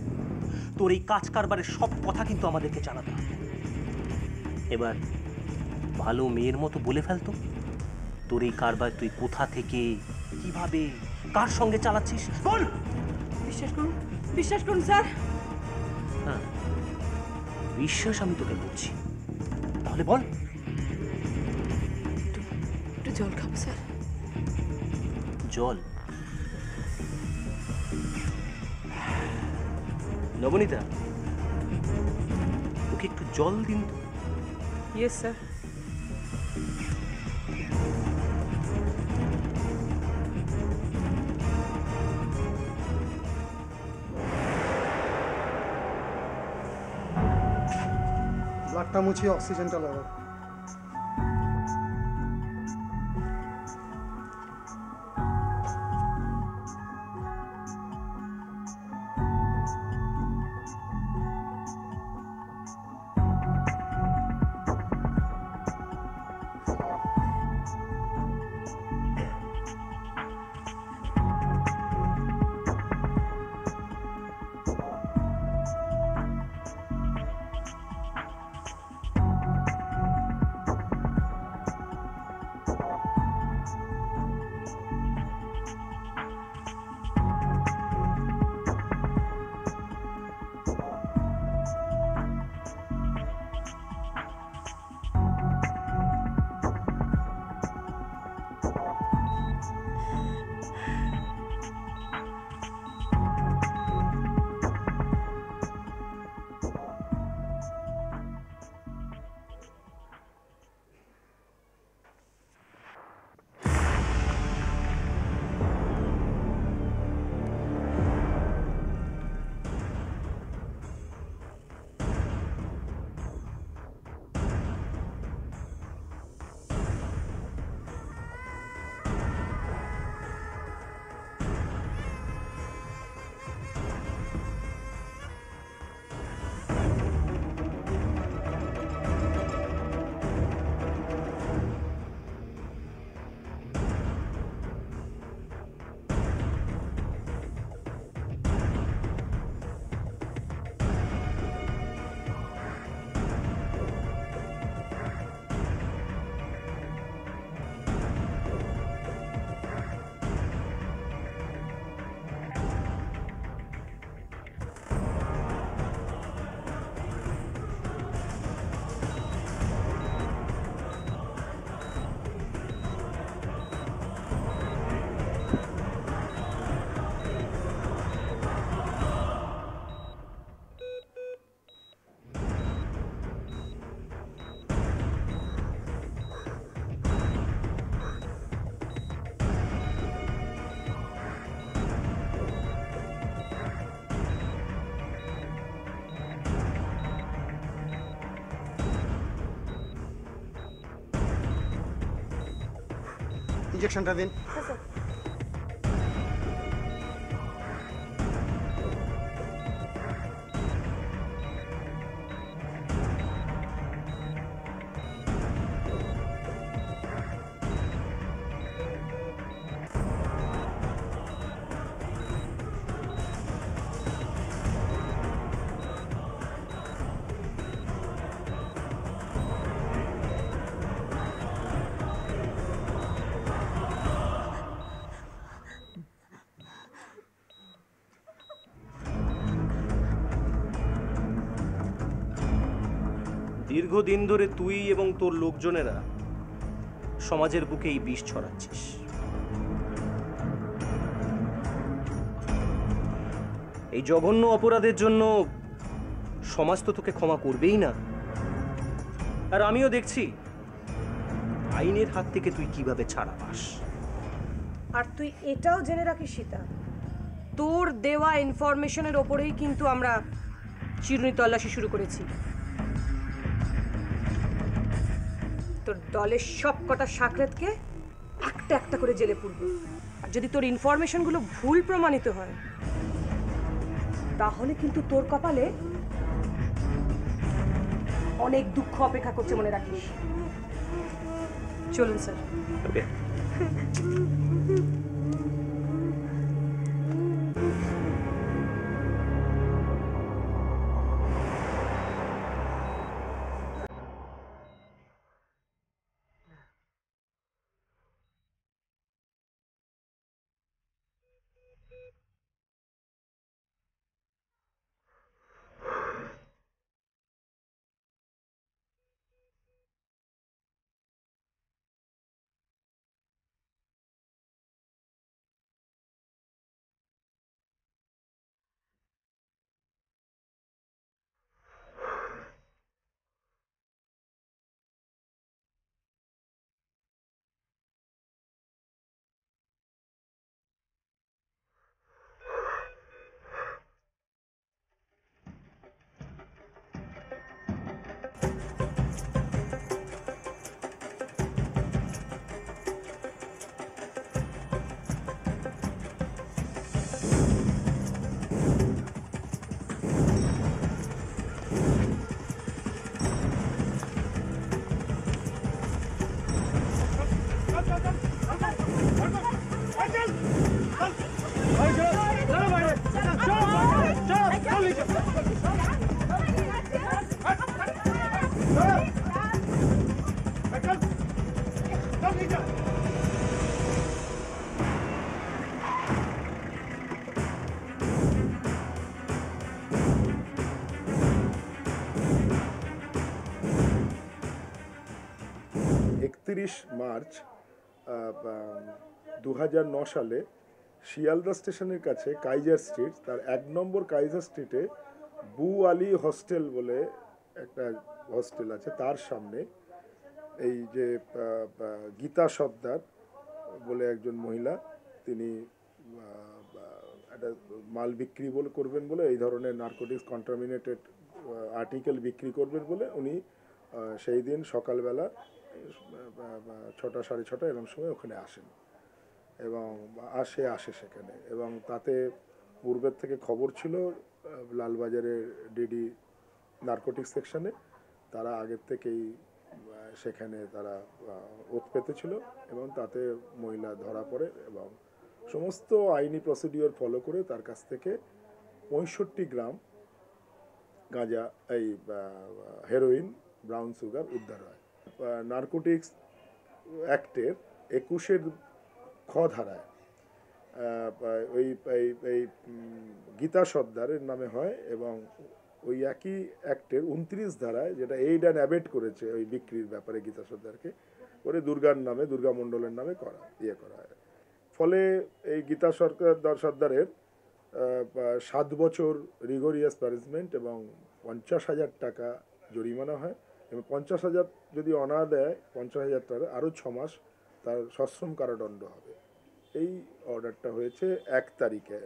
তোর এই কাজ কারবারের সব কথা কিন্তু আমাদেরকে জানাতে হবে। এবার ভালো মেয়ের মতো বলে ফেলতো, তোর এই কারবার তুই কোথা থেকে, কিভাবে, কার সঙ্গে চালাচ্ছিস বল। বিশ্বাস করুন স্যার। হ্যাঁ, বিশ্বাস আমি তোকে করছি, তাহলে বল। একটু জল খাবো স্যার। জল? নবনীতা, ওকে একটু জল দিন তো। Yes sir. ব্লাডটা মুছিয়ে অক্সিজেনটা লাগাও। ইঞ্জেকশনটা দিন। দীর্ঘদিন ধরে তুই এবং তোর লোকজনেরা সমাজের বুকে এই বিষ ছড়াচ্ছিস। এই জঘন্য অপরাধের জন্য সমাজ তো তোকে ক্ষমা করবেই না। আর আমিও দেখছি আইনের হাত থেকে তুই কিভাবে ছাড়া পাস। আর তুই এটাও জেনে রাখিস সীতা, তোর দেওয়া ইনফরমেশনের ওপরেই কিন্তু আমরা চিরুনি তল্লাশি শুরু করেছি। তোর দলের সব কটা সাকরেতকে একটা একটা করে জেলে পুরবে। আর যদি তোর ইনফরমেশনগুলো ভুল প্রমাণিত হয় তাহলে কিন্তু তোর কপালে অনেক দুঃখ অপেক্ষা করছে, মনে রাখিস। চলুন স্যার। ওকে। মার্চ 2009 সালে শিয়ালদা স্টেশনের কাছে কাইজার স্ট্রিট, তার 1 নম্বর কাইজার স্ট্রিটে বু আলী হস্টেল বলে একটা হস্টেল আছে, তার সামনে এই যে গীতা সর্দার বলে একজন মহিলা, তিনি একটা মাল বিক্রি করবেন বলে, এই ধরনের নার্কোটিক্স কন্টামিনেটেড আর্টিকেল বিক্রি করবেন বলে উনি সেই দিন সকালবেলা 6টা 6:30 এরকম সময় ওখানে আসেন এবং আসে সেখানে, এবং তাতে পূর্বের থেকে খবর ছিল লালবাজারের ডিডি নার্কোটিক্স সেকশনে তারা আগের থেকেই সেখানে তারা ওত পেতেছিল এবং তাতে মহিলা ধরা পড়ে এবং সমস্ত আইনি প্রসিডিওর ফলো করে তার কাছ থেকে 65 গ্রাম গাঁজা এই হেরোইন ব্রাউন সুগার উদ্ধার হয়। নার্কোটিক্স অ্যাক্টের 21 খ ধারায় ওই গীতা সর্দারের নামে হয় এবং ওই একই অ্যাক্টের 29 ধারায়, যেটা এইড অ্যান্ড অ্যাবেট করেছে ওই বিক্রির ব্যাপারে গীতা সর্দারকে, করে দুর্গার নামে, দুর্গা মণ্ডলের নামে করা হয়। ফলে এই গীতা সর্দারের 7 বছর রিগোরিয়াস প্যানিশমেন্ট এবং 50,000 টাকা জরিমানা হয় এবং 50,000 যদি অনা দেয় 50,000 টাকা আরও 6 মাস তার সশ্রম কারাদণ্ড হবে। এই অর্ডারটা হয়েছে 1 তারিখে,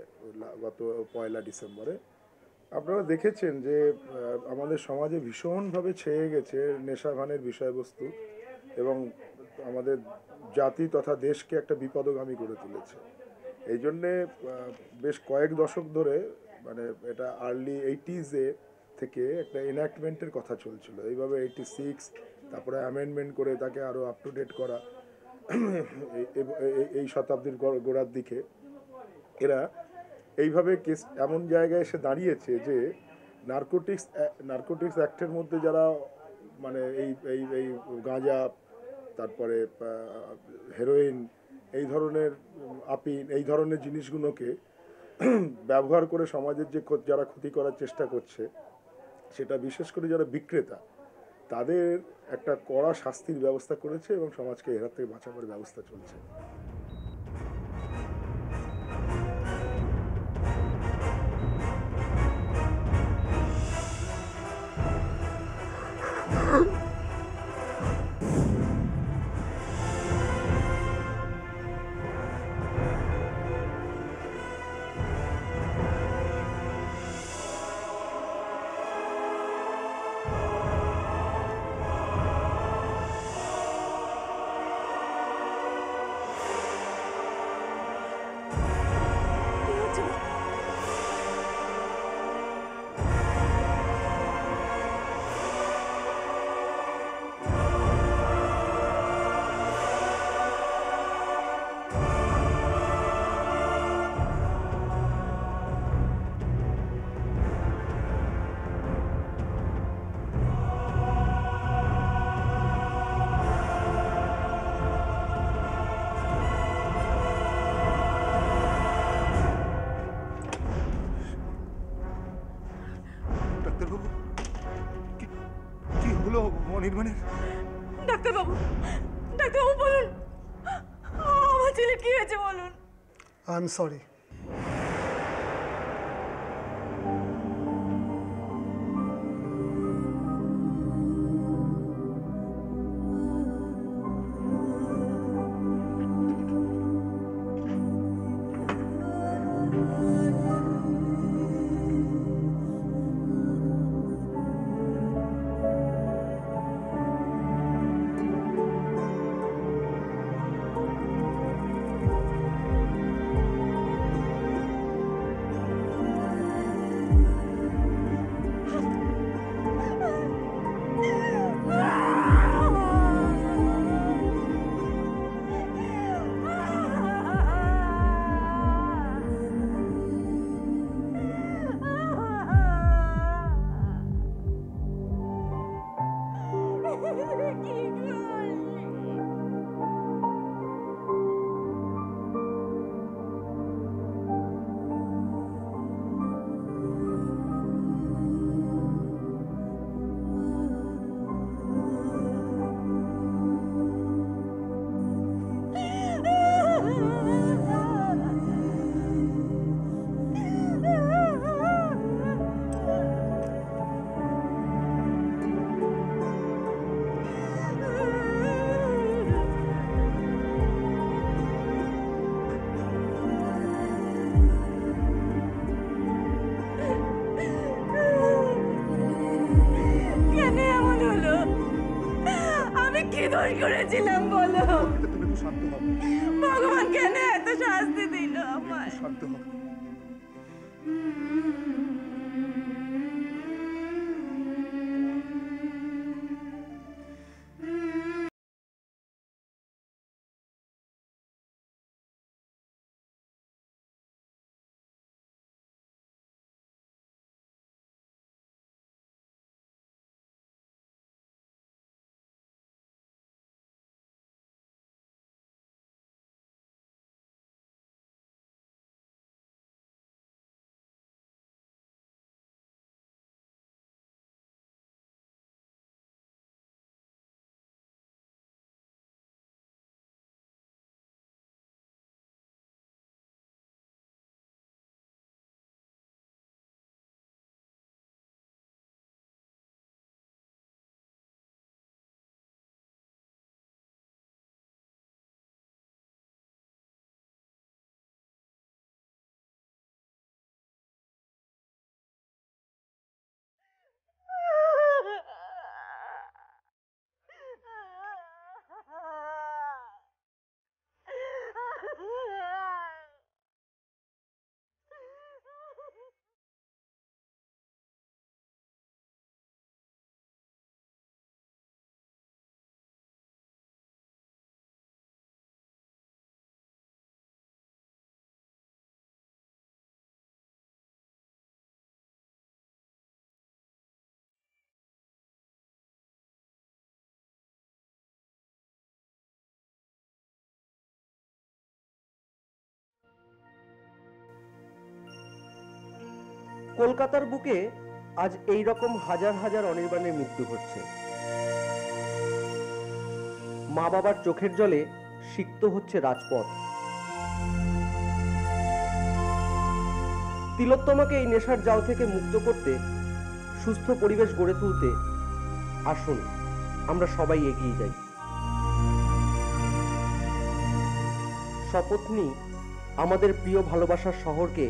গত 1 ডিসেম্বরে। আপনারা দেখেছেন যে আমাদের সমাজে ভীষণভাবে ছেয়ে গেছে নেশাভানের বিষয়বস্তু এবং আমাদের জাতি তথা দেশকে একটা বিপদগামী করে তুলেছে। এই জন্যে বেশ কয়েক দশক ধরে মানে এটা আর্লি 80s থেকে একটা এনাক্টমেন্টের কথা চলছিল। এইভাবে 86, তারপরে অ্যামেন্ডমেন্ট করে তাকে আরও আপ টু ডেট করা। এই শতাব্দীর গোড়ার দিকে এরা এইভাবে কেস এমন জায়গায় এসে দাঁড়িয়েছে যে নার্কোটিক্স অ্যাক্টের মধ্যে যারা মানে এই গাঁজা, তারপরে হেরোইন, এই ধরনের আপিন, এই ধরনের জিনিসগুলোকে ব্যবহার করে সমাজের যে যারা ক্ষতি করার চেষ্টা করছে, সেটা বিশেষ করে যারা বিক্রেতা, তাদের একটা কড়া শাস্তির ব্যবস্থা করেছে এবং সমাজকে এর হাত থেকে বাঁচানোর ব্যবস্থা চলছে। ডাক্তারবাবু, কি হলো অনির্বাণের? ডাক্তারবাবু, ডাক্তারবাবু বলুন, আমার ছেলের কি হয়েছে বলুন। I am sorry. দোষ করেছিলাম বলো? তুমি একটু শান্ত হও। ভগবান কেন এত শাস্তি দিল আমায়? শান্ত হও। কলকাতার বুকে আজ এই রকম হাজার হাজার অনির্বাণের মৃত্যু ঘটছে। মা বাবার চোখের জলে সিক্ত হচ্ছে রাজপথ। তিলোত্তমাকে এই নেশার জাল থেকে মুক্ত করতে, সুস্থ পরিবেশ গড়ে তুলতে আসুন আমরা সবাই এগিয়ে যাই। শপথ নিই আমাদের প্রিয় ভালোবাসার শহরকে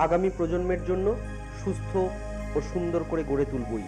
আগামী প্রজন্মের জন্য সুস্থ ও সুন্দর করে গড়ে তুলবই।